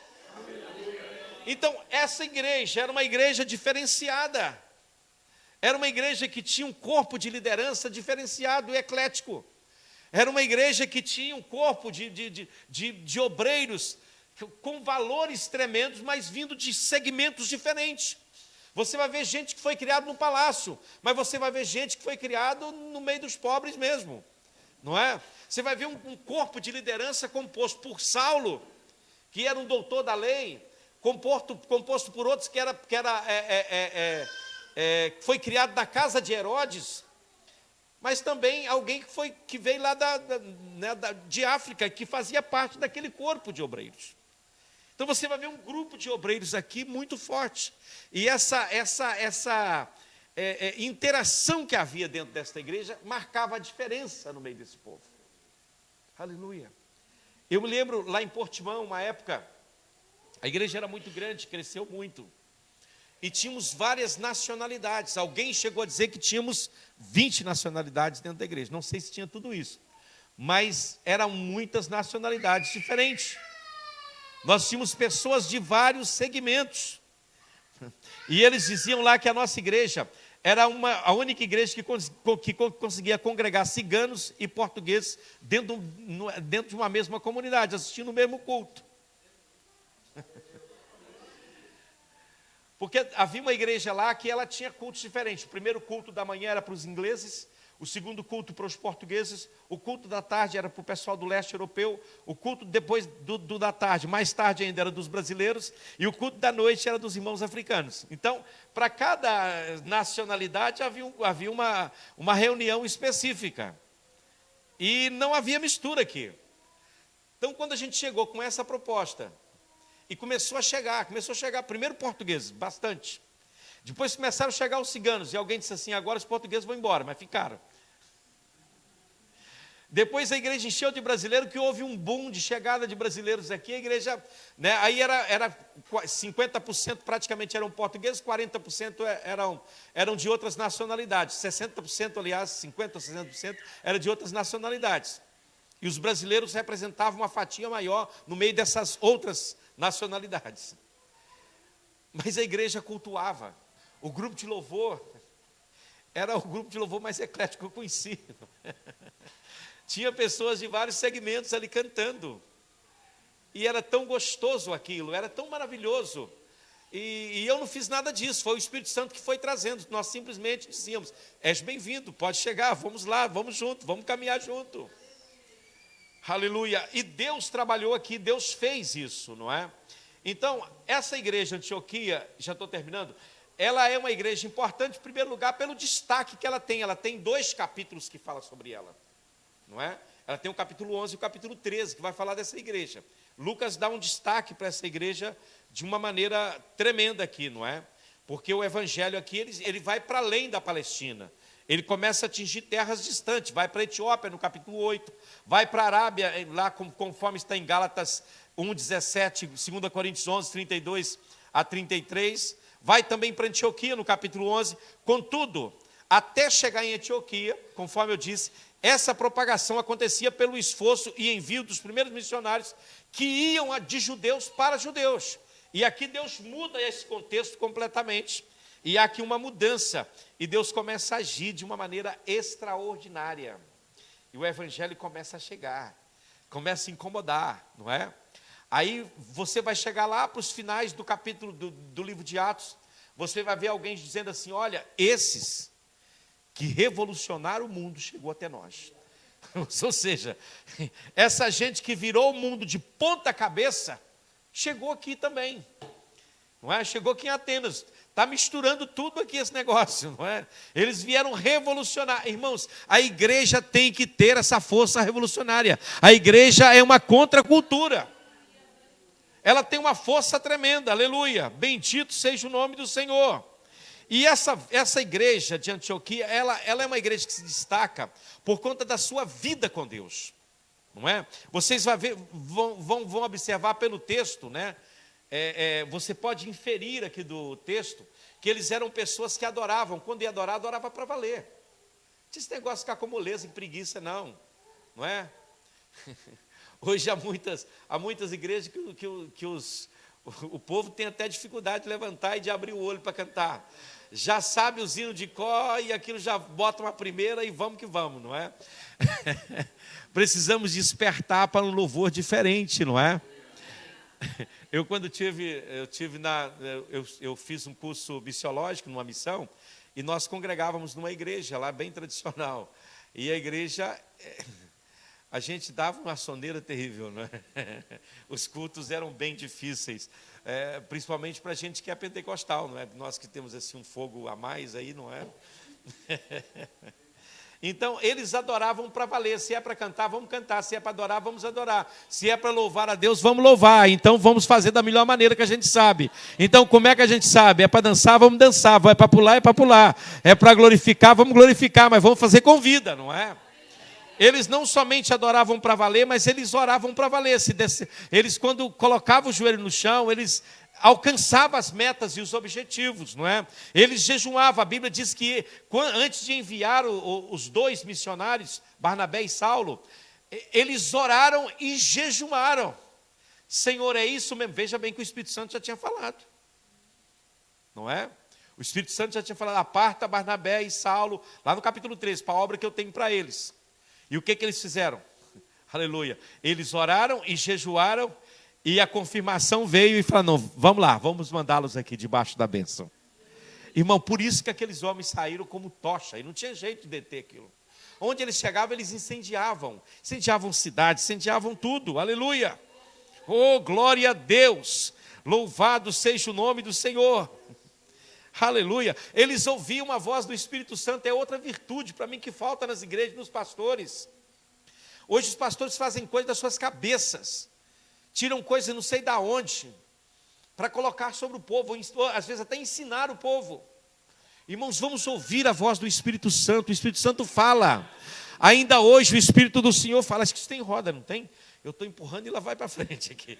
Então, essa igreja era uma igreja diferenciada. Era uma igreja que tinha um corpo de liderança diferenciado e eclético. Era uma igreja que tinha um corpo de obreiros com valores tremendos, mas vindo de segmentos diferentes. Você vai ver gente que foi criada no palácio, mas você vai ver gente que foi criada no meio dos pobres mesmo. Não é? Você vai ver um corpo de liderança composto por Saulo, que era um doutor da lei, composto por outros que foi criado na casa de Herodes, mas também alguém que veio lá de África, que fazia parte daquele corpo de obreiros. Então você vai ver um grupo de obreiros aqui muito forte. E essa interação que havia dentro desta igreja marcava a diferença no meio desse povo. Aleluia. Eu me lembro lá em Portimão, uma época, a igreja era muito grande, cresceu muito. E tínhamos várias nacionalidades. Alguém chegou a dizer que tínhamos 20 nacionalidades dentro da igreja. Não sei se tinha tudo isso, mas eram muitas nacionalidades diferentes. Nós tínhamos pessoas de vários segmentos. E eles diziam lá que a nossa igreja era a única igreja que conseguia congregar ciganos e portugueses dentro de uma mesma comunidade, assistindo o mesmo culto. Porque havia uma igreja lá que ela tinha cultos diferentes. O primeiro culto da manhã era para os ingleses, o segundo culto para os portugueses, o culto da tarde era para o pessoal do leste europeu, o culto depois do da tarde, mais tarde ainda, era dos brasileiros, e o culto da noite era dos irmãos africanos. Então, para cada nacionalidade havia uma reunião específica. E não havia mistura aqui. Então, quando a gente chegou com essa proposta, e começou a chegar primeiro portugueses, bastante. Depois começaram a chegar os ciganos, e alguém disse assim, agora os portugueses vão embora, mas ficaram. Depois a igreja encheu de brasileiros, que houve um boom de chegada de brasileiros aqui, a igreja, né, aí era 50% praticamente eram portugueses, 40% eram de outras nacionalidades, 60%, aliás, 50% ou 60% era de outras nacionalidades. E os brasileiros representavam uma fatia maior no meio dessas outras nacionalidades. Mas a igreja cultuava. O grupo de louvor era o grupo de louvor mais eclético que eu conheci. Tinha pessoas de vários segmentos ali cantando. E era tão gostoso aquilo, era tão maravilhoso. E eu não fiz nada disso, foi o Espírito Santo que foi trazendo. Nós simplesmente dizíamos, és bem-vindo, pode chegar, vamos lá, vamos junto, vamos caminhar junto. Aleluia. E Deus trabalhou aqui, Deus fez isso, não é? Então, essa igreja de Antioquia, já estou terminando, ela é uma igreja importante, em primeiro lugar, pelo destaque que ela tem. Ela tem 2 capítulos que falam sobre ela, não é? Ela tem o capítulo 11 e o capítulo 13, que vai falar dessa igreja. Lucas dá um destaque para essa igreja de uma maneira tremenda aqui, não é? Porque o evangelho aqui, ele vai para além da Palestina. Ele começa a atingir terras distantes, vai para a Etiópia, no capítulo 8, vai para a Arábia, lá conforme está em Gálatas 1:17, 2 Coríntios 11, 32 a 33, vai também para Antioquia, no capítulo 11, contudo, até chegar em Antioquia, conforme eu disse, essa propagação acontecia pelo esforço e envio dos primeiros missionários que iam de judeus para judeus. E aqui Deus muda esse contexto completamente. E há aqui uma mudança. E Deus começa a agir de uma maneira extraordinária. E o evangelho começa a chegar. Começa a incomodar, não é? Aí você vai chegar lá para os finais do capítulo do livro de Atos. Você vai ver alguém dizendo assim, olha, esses que revolucionaram o mundo chegou até nós. Ou seja, essa gente que virou o mundo de ponta cabeça, chegou aqui também. Não é? Chegou aqui em Atenas. Está misturando tudo aqui esse negócio, não é? Eles vieram revolucionar. Irmãos, a igreja tem que ter essa força revolucionária. A igreja é uma contracultura. Ela tem uma força tremenda, aleluia. Bendito seja o nome do Senhor. E essa igreja de Antioquia, ela é uma igreja que se destaca por conta da sua vida com Deus. Não é? Vocês vão observar pelo texto, né? Você pode inferir aqui do texto que eles eram pessoas que adoravam. Quando ia adorar, adorava para valer. Não tinha esse negócio de ficar com moleza e preguiça, não é? Hoje há muitas igrejas que o povo tem até dificuldade de levantar e de abrir o olho para cantar. Já sabe os hinos de cor e aquilo já bota uma primeira e vamos que vamos, não é? Precisamos despertar para um louvor diferente, não é? Eu quando eu fiz um curso missiológico numa missão e nós congregávamos numa igreja lá bem tradicional. E a igreja, a gente dava uma soneira terrível, não é? Os cultos eram bem difíceis, principalmente para a gente que é pentecostal, não é? Nós que temos assim um fogo a mais aí, não é? Então, eles adoravam para valer. Se é para cantar, vamos cantar. Se é para adorar, vamos adorar. Se é para louvar a Deus, vamos louvar. Então, vamos fazer da melhor maneira que a gente sabe. Então, como é que a gente sabe? É para dançar, vamos dançar. É para pular, é para pular. É para glorificar, vamos glorificar. Mas vamos fazer com vida, não é? Eles não somente adoravam para valer, mas eles oravam para valer. Eles, quando colocavam o joelho no chão, eles alcançavam as metas e os objetivos, não é? Eles jejuavam. A Bíblia diz que antes de enviar os 2 missionários, Barnabé e Saulo, eles oraram e jejuaram. Senhor, é isso mesmo. Veja bem que o Espírito Santo já tinha falado, não é? O Espírito Santo já tinha falado, aparta Barnabé e Saulo, lá no capítulo 13, para a obra que eu tenho para eles. E o que eles fizeram? Aleluia. Eles oraram e jejuaram, e a confirmação veio e falou, não, vamos lá, vamos mandá-los aqui debaixo da bênção. Irmão, por isso que aqueles homens saíram como tocha, e não tinha jeito de deter aquilo. Onde eles chegavam, eles incendiavam cidades, incendiavam tudo, aleluia. Oh, glória a Deus, louvado seja o nome do Senhor. Aleluia. Eles ouviam a voz do Espírito Santo, é outra virtude para mim que falta nas igrejas, nos pastores. Hoje os pastores fazem coisa das suas cabeças, tiram coisa não sei da onde, para colocar sobre o povo, às vezes até ensinar o povo. Irmãos, vamos ouvir a voz do Espírito Santo. O Espírito Santo fala. Ainda hoje o Espírito do Senhor fala. Acho que isso tem roda, não tem? Eu estou empurrando e ela vai para frente aqui.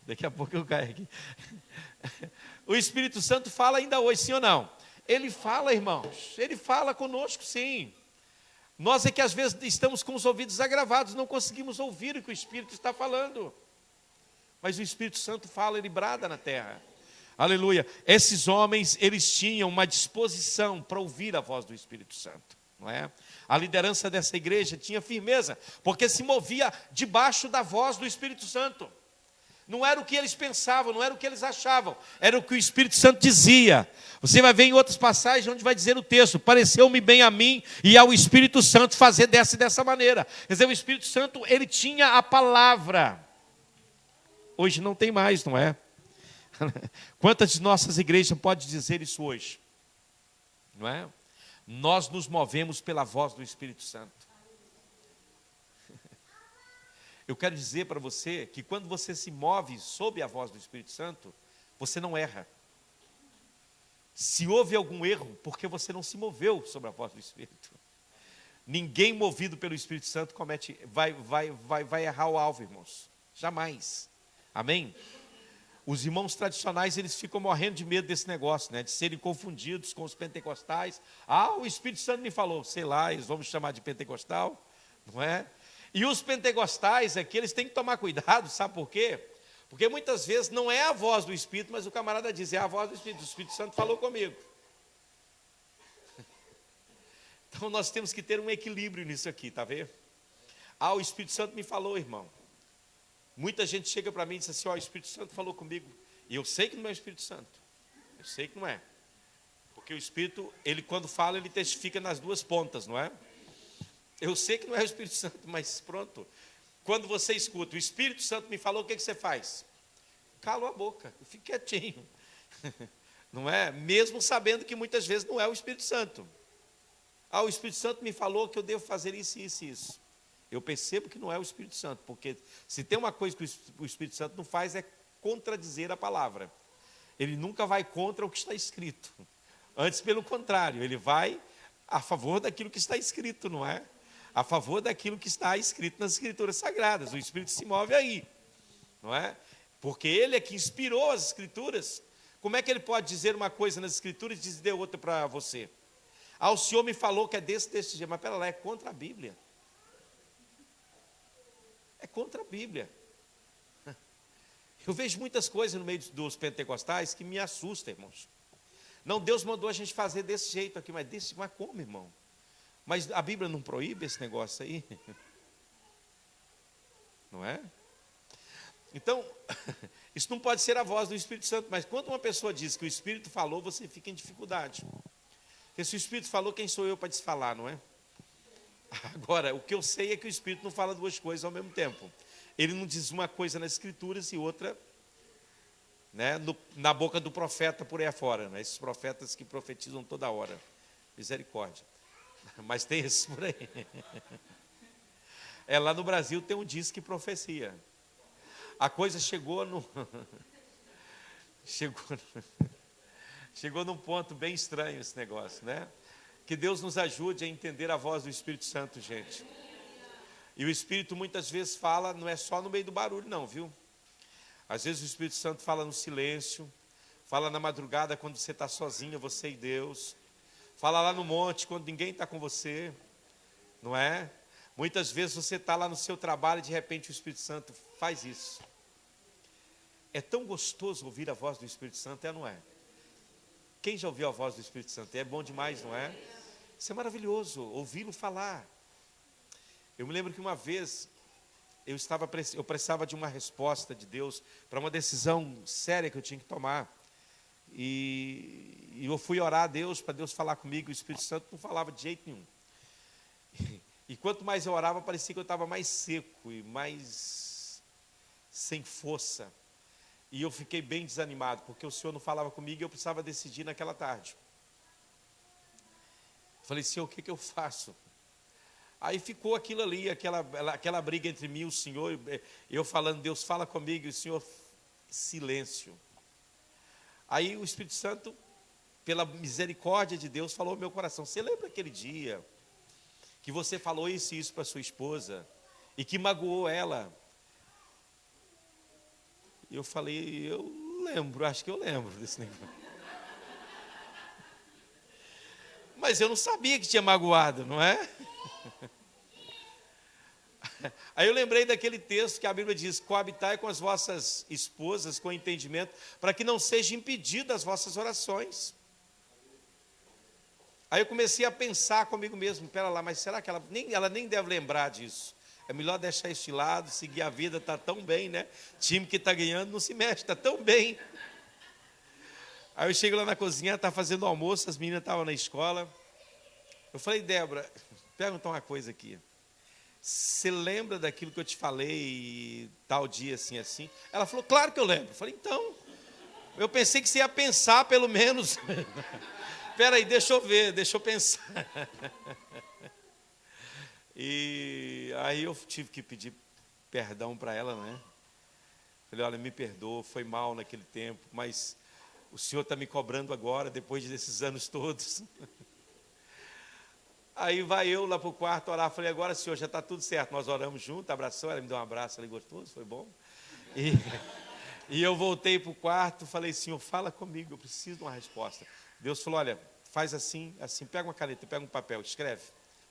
Daqui a pouco eu caio aqui. O Espírito Santo fala ainda hoje, sim ou não? Ele fala, irmãos. Ele fala conosco, sim. Nós é que às vezes estamos com os ouvidos agravados, não conseguimos ouvir o que o Espírito está falando. Mas o Espírito Santo fala, ele brada na terra. Aleluia. Esses homens, eles tinham uma disposição para ouvir a voz do Espírito Santo, não é? A liderança dessa igreja tinha firmeza, porque se movia debaixo da voz do Espírito Santo. Não era o que eles pensavam, não era o que eles achavam, era o que o Espírito Santo dizia. Você vai ver em outras passagens onde vai dizer o texto: pareceu-me bem a mim e ao Espírito Santo fazer dessa e dessa maneira. Quer dizer, o Espírito Santo, ele tinha a palavra. Hoje não tem mais, não é? Quantas de nossas igrejas podem dizer isso hoje? Não é? Nós nos movemos pela voz do Espírito Santo. Eu quero dizer para você que quando você se move sob a voz do Espírito Santo, você não erra. Se houve algum erro, porque você não se moveu sob a voz do Espírito. Ninguém movido pelo Espírito Santo vai errar o alvo, irmãos. Jamais. Amém? Os irmãos tradicionais, eles ficam morrendo de medo desse negócio, né? De serem confundidos com os pentecostais. O Espírito Santo me falou, sei lá, eles vão me chamar de pentecostal, não é? E os pentecostais aqui, eles têm que tomar cuidado, sabe por quê? Porque muitas vezes não é a voz do Espírito, mas o camarada diz, é a voz do Espírito Santo falou comigo. Então nós temos que ter um equilíbrio nisso aqui, tá vendo? O Espírito Santo me falou, irmão. Muita gente chega para mim e diz assim, o Espírito Santo falou comigo. E eu sei que não é o Espírito Santo. Eu sei que não é. Porque o Espírito, ele quando fala, ele testifica nas duas pontas, não é? Eu sei que não é o Espírito Santo, mas pronto. Quando você escuta, o Espírito Santo me falou, o que você faz? Calo a boca, eu fico quietinho. Não é? Mesmo sabendo que muitas vezes não é o Espírito Santo. O Espírito Santo me falou que eu devo fazer isso, isso e isso. Eu percebo que não é o Espírito Santo, porque se tem uma coisa que o Espírito Santo não faz é contradizer a palavra. Ele nunca vai contra o que está escrito. Antes, pelo contrário, ele vai a favor daquilo que está escrito, não é? A favor daquilo que está escrito nas Escrituras Sagradas. O Espírito se move aí, não é? Porque ele é que inspirou as Escrituras. Como é que ele pode dizer uma coisa nas Escrituras e dizer outra para você? O Senhor me falou que é desse jeito, mas pera lá, é contra a Bíblia. É contra a Bíblia. Eu vejo muitas coisas no meio dos pentecostais que me assustam, irmãos. Não, Deus mandou a gente fazer desse jeito aqui, mas como, irmão? Mas a Bíblia não proíbe esse negócio aí? Não é? Então, isso não pode ser a voz do Espírito Santo, mas quando uma pessoa diz que o Espírito falou, você fica em dificuldade. Porque se o Espírito falou, quem sou eu para desfalar, não é? Agora, o que eu sei é que o Espírito não fala duas coisas ao mesmo tempo. Ele não diz uma coisa nas Escrituras e outra, né, na boca do profeta por aí afora, né? Esses profetas que profetizam toda hora. Misericórdia. Mas tem esses por aí. Lá no Brasil tem um disque profecia. A coisa chegou num ponto bem estranho esse negócio, né? Que Deus nos ajude a entender a voz do Espírito Santo, gente. E o Espírito muitas vezes fala, não é só no meio do barulho não, viu? Às vezes o Espírito Santo fala no silêncio, fala na madrugada quando você está sozinho, você e Deus. Fala lá no monte quando ninguém está com você, não é? Muitas vezes você está lá no seu trabalho e de repente o Espírito Santo faz isso. É tão gostoso ouvir a voz do Espírito Santo, não é? Quem já ouviu a voz do Espírito Santo? É bom demais, não é? Isso é maravilhoso, ouvi-lo falar. Eu me lembro que uma vez eu precisava de uma resposta de Deus para uma decisão séria que eu tinha que tomar. E eu fui orar a Deus, para Deus falar comigo, o Espírito Santo não falava de jeito nenhum. E quanto mais eu orava, parecia que eu estava mais seco e mais sem força. E eu fiquei bem desanimado, porque o Senhor não falava comigo e eu precisava decidir naquela tarde. Falei, Senhor, o que eu faço? Aí ficou aquilo ali, aquela briga entre mim e o Senhor, eu falando, Deus fala comigo, e o Senhor, silêncio. Aí o Espírito Santo, pela misericórdia de Deus, falou ao meu coração, você lembra aquele dia que você falou isso e isso para sua esposa, e que magoou ela? Eu falei, eu lembro, acho que eu lembro desse negócio. Mas eu não sabia que tinha magoado, não é? Aí eu lembrei daquele texto que a Bíblia diz, coabitai com as vossas esposas com entendimento, para que não seja impedido as vossas orações. Aí eu comecei a pensar comigo mesmo, pera lá, mas será que ela nem deve lembrar disso? É melhor deixar isso de lado, seguir a vida, está tão bem, né? Time que está ganhando não se mexe, está tão bem. Aí eu chego lá na cozinha, está fazendo almoço, as meninas estavam na escola. Eu falei, Débora, pergunta uma coisa aqui. Você lembra daquilo que eu te falei tal dia assim, assim? Ela falou, claro que eu lembro. Eu falei, então, eu pensei que você ia pensar pelo menos. Espera aí, deixa eu ver, deixa eu pensar. E aí eu tive que pedir perdão para ela, né? Falei, olha, me perdoa, foi mal naquele tempo, mas o senhor está me cobrando agora, depois desses anos todos. Aí vai eu lá para o quarto orar, falei, agora senhor, já está tudo certo. Nós oramos juntos, abraçou, ela me deu um abraço ali gostoso, foi bom. E eu voltei para o quarto, falei, senhor, fala comigo, eu preciso de uma resposta. Deus falou, olha, faz assim, assim, pega uma caneta, pega um papel, escreve.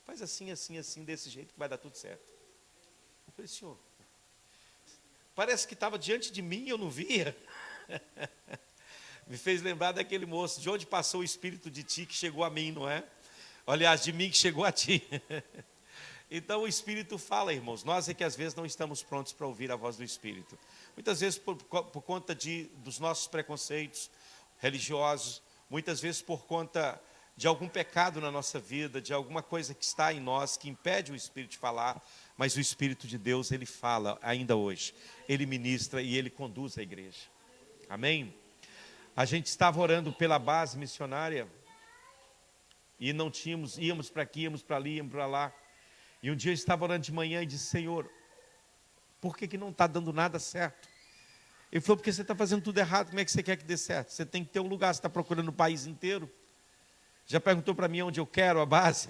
Faz assim, assim, assim, desse jeito que vai dar tudo certo. Eu falei, senhor, parece que estava diante de mim e eu não via. Me fez lembrar daquele moço, de onde passou o espírito de ti que chegou a mim, não é? Aliás, de mim que chegou a ti. Então o Espírito fala, irmãos. Nós é que às vezes não estamos prontos para ouvir a voz do Espírito. Muitas vezes por conta dos nossos preconceitos religiosos, muitas vezes por conta de algum pecado na nossa vida, de alguma coisa que está em nós, que impede o Espírito de falar, mas o Espírito de Deus, ele fala ainda hoje. Ele ministra e ele conduz a igreja. Amém? A gente estava orando pela base missionária e não tínhamos, íamos para aqui, íamos para ali, íamos para lá. E um dia eu estava orando de manhã e disse, Senhor, por que não está dando nada certo? Ele falou, porque você está fazendo tudo errado, como é que você quer que dê certo? Você tem que ter um lugar, você está procurando o país inteiro. Já perguntou para mim onde eu quero a base?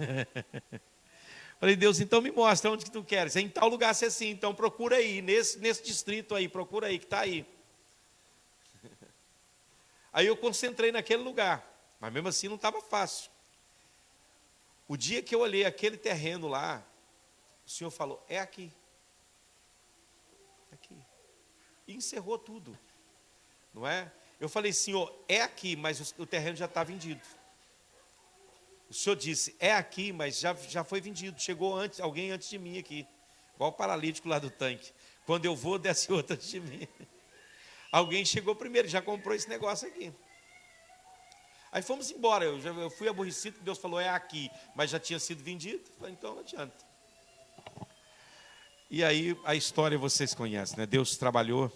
Falei, Deus, então me mostra onde que tu queres. Em tal lugar ser assim, então procura aí, nesse distrito aí, procura aí, que está aí. Aí eu concentrei naquele lugar, mas mesmo assim não estava fácil. O dia que eu olhei aquele terreno lá, o Senhor falou, é aqui. É aqui. E encerrou tudo. Não é? Eu falei, Senhor, é aqui, mas o terreno já está vendido. O Senhor disse, é aqui, mas já foi vendido. Chegou alguém antes de mim aqui. Igual o paralítico lá do tanque. Quando eu vou, desce outro antes de mim. Alguém chegou primeiro, já comprou esse negócio aqui. Aí fomos embora, eu fui aborrecido, Deus falou, é aqui, mas já tinha sido vendido, falei, então não adianta. E aí a história vocês conhecem, né? Deus trabalhou,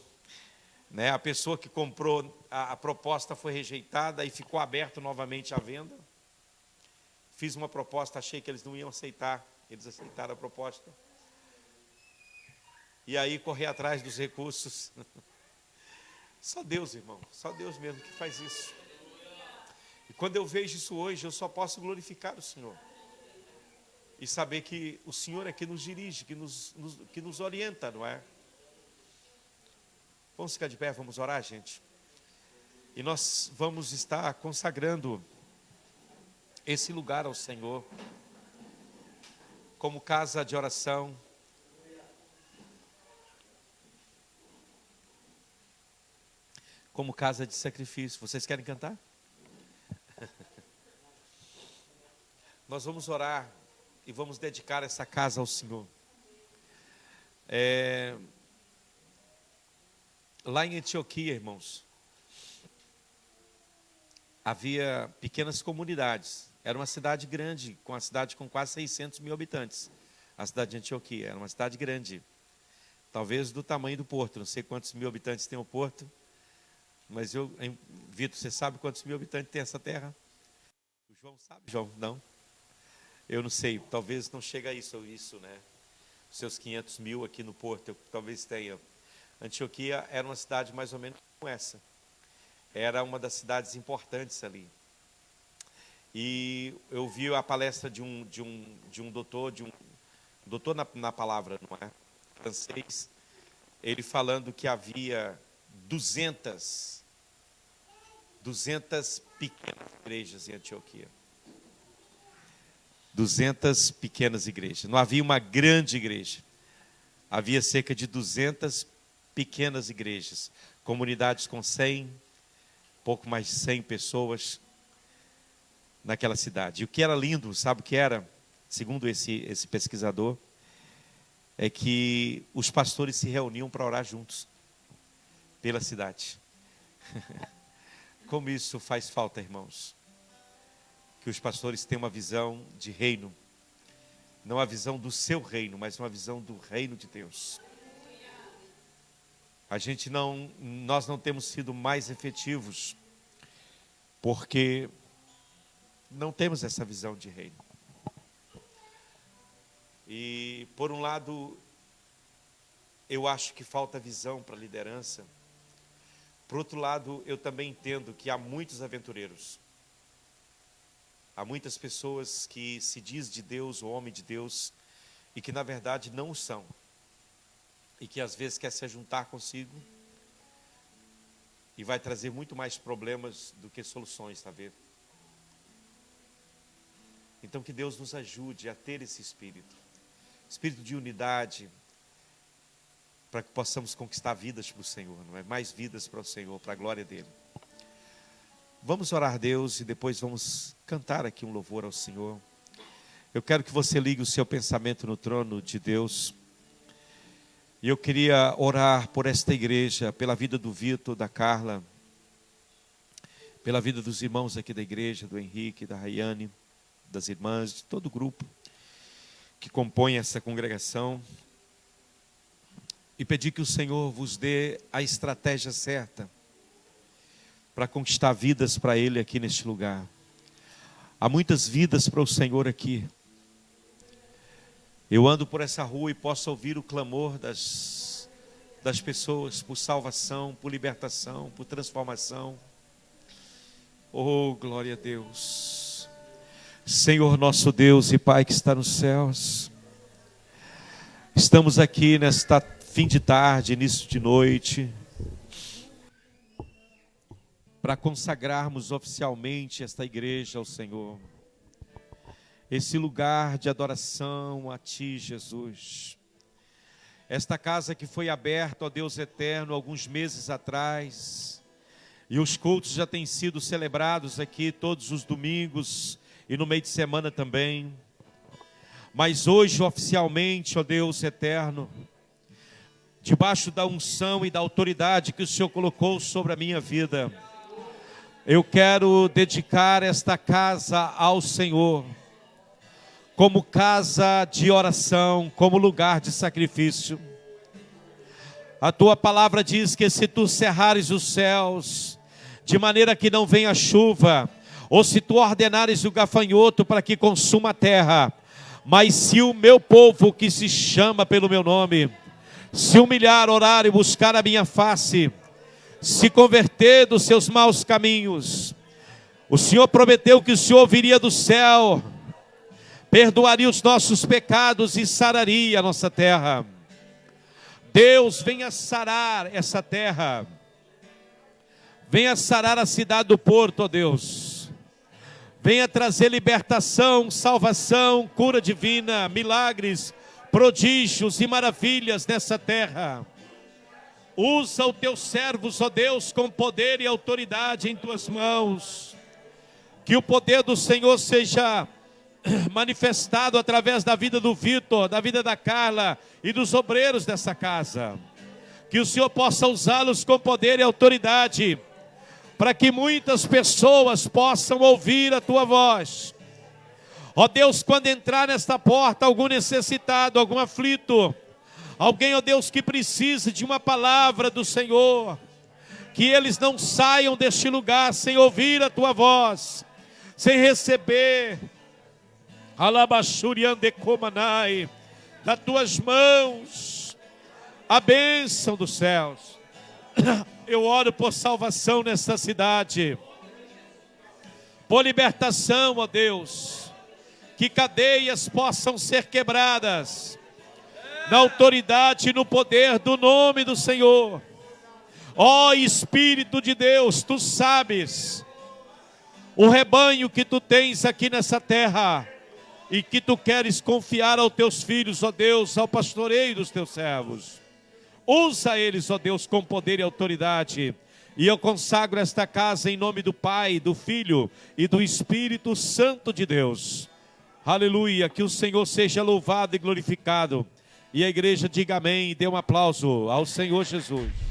né? A pessoa que comprou, a proposta foi rejeitada e ficou aberto novamente à venda. Fiz uma proposta, achei que eles não iam aceitar, eles aceitaram a proposta. E aí correr atrás dos recursos. Só Deus, irmão, só Deus mesmo que faz isso. E quando eu vejo isso hoje, eu só posso glorificar o Senhor. E saber que o Senhor é que nos dirige, que nos orienta, não é? Vamos ficar de pé, vamos orar, gente. E nós vamos estar consagrando esse lugar ao Senhor, como casa de oração. Como casa de sacrifício. Vocês querem cantar? Nós vamos orar e vamos dedicar essa casa ao Senhor. Lá em Antioquia, irmãos, havia pequenas comunidades. Era uma cidade grande, uma cidade com quase 600 mil habitantes. A cidade de Antioquia era uma cidade grande. Talvez do tamanho do Porto. Não sei quantos mil habitantes tem o Porto. Mas Vitor, você sabe quantos mil habitantes tem essa terra? O João sabe? João, não? Eu não sei, talvez não chegue a isso, né? Os seus 500 mil aqui no Porto, talvez tenha. Antioquia era uma cidade mais ou menos como essa. Era uma das cidades importantes ali. E eu vi a palestra de um doutor, doutor na palavra, não é? Francês, ele falando que havia 200 pequenas igrejas em Antioquia. 200 pequenas igrejas. Não havia uma grande igreja. Havia cerca de 200 pequenas igrejas. Comunidades com 100, pouco mais de 100 pessoas naquela cidade. E o que era lindo, sabe o que era? Segundo esse pesquisador, é que os pastores se reuniam para orar juntos pela cidade. Como isso faz falta, irmãos. Que os pastores tenham uma visão de reino. Não a visão do seu reino, mas uma visão do reino de Deus. Nós não temos sido mais efetivos, porque não temos essa visão de reino. E, por um lado, eu acho que falta visão para a liderança. Por outro lado, eu também entendo que há muitos aventureiros. Há muitas pessoas que se diz de Deus, ou homem de Deus, e que na verdade não o são. E que às vezes quer se juntar consigo e vai trazer muito mais problemas do que soluções, está vendo? Então que Deus nos ajude a ter esse espírito de unidade, para que possamos conquistar vidas para o Senhor, não é? Mais vidas para o Senhor, para a glória dele. Vamos orar a Deus e depois vamos cantar aqui um louvor ao Senhor. Eu quero que você ligue o seu pensamento no trono de Deus. E eu queria orar por esta igreja, pela vida do Vitor, da Carla, pela vida dos irmãos aqui da igreja, do Henrique, da Rayane, das irmãs, de todo o grupo que compõe essa congregação. E pedir que o Senhor vos dê a estratégia certa para conquistar vidas para Ele aqui neste lugar. Há muitas vidas para o Senhor aqui. Eu ando por essa rua e posso ouvir o clamor das pessoas por salvação, por libertação, por transformação. Oh, glória a Deus. Senhor nosso Deus e Pai que está nos céus, estamos aqui nesta fim de tarde, início de noite, para consagrarmos oficialmente esta igreja ao Senhor. Esse lugar de adoração a Ti, Jesus. Esta casa que foi aberta, ó Deus eterno, alguns meses atrás. E os cultos já têm sido celebrados aqui todos os domingos e no meio de semana também. Mas hoje, oficialmente, ó Deus eterno, debaixo da unção e da autoridade que o Senhor colocou sobre a minha vida, eu quero dedicar esta casa ao Senhor, como casa de oração, como lugar de sacrifício. A Tua palavra diz que se Tu cerrares os céus, de maneira que não venha chuva, ou se Tu ordenares o gafanhoto para que consuma a terra, mas se o meu povo que se chama pelo meu nome, se humilhar, orar e buscar a minha face, se converter dos seus maus caminhos, o Senhor prometeu que o Senhor viria do céu, perdoaria os nossos pecados e sararia a nossa terra. Deus, venha sarar essa terra, venha sarar a cidade do Porto, ó Deus, venha trazer libertação, salvação, cura divina, milagres, prodígios e maravilhas nessa terra. Usa os Teus servos, ó Deus, com poder e autoridade em Tuas mãos, que o poder do Senhor seja manifestado através da vida do Vitor, da vida da Carla e dos obreiros dessa casa. Que o Senhor possa usá-los com poder e autoridade, para que muitas pessoas possam ouvir a Tua voz. Ó Deus, quando entrar nesta porta algum necessitado, algum aflito, alguém, ó Deus, que precise de uma palavra do Senhor, que eles não saiam deste lugar sem ouvir a Tua voz, sem receber Alabashuriandecomanai, das Tuas mãos, a bênção dos céus. Eu oro por salvação nessa cidade, por libertação, ó Deus, que cadeias possam ser quebradas, na autoridade e no poder do nome do Senhor. Ó Espírito de Deus, Tu sabes o rebanho que Tu tens aqui nessa terra, e que Tu queres confiar aos Teus filhos, ó Deus, ao pastoreio dos Teus servos. Usa eles, ó Deus, com poder e autoridade. E eu consagro esta casa em nome do Pai, do Filho e do Espírito Santo de Deus. Aleluia, que o Senhor seja louvado e glorificado. E a igreja diga amém e dê um aplauso ao Senhor Jesus.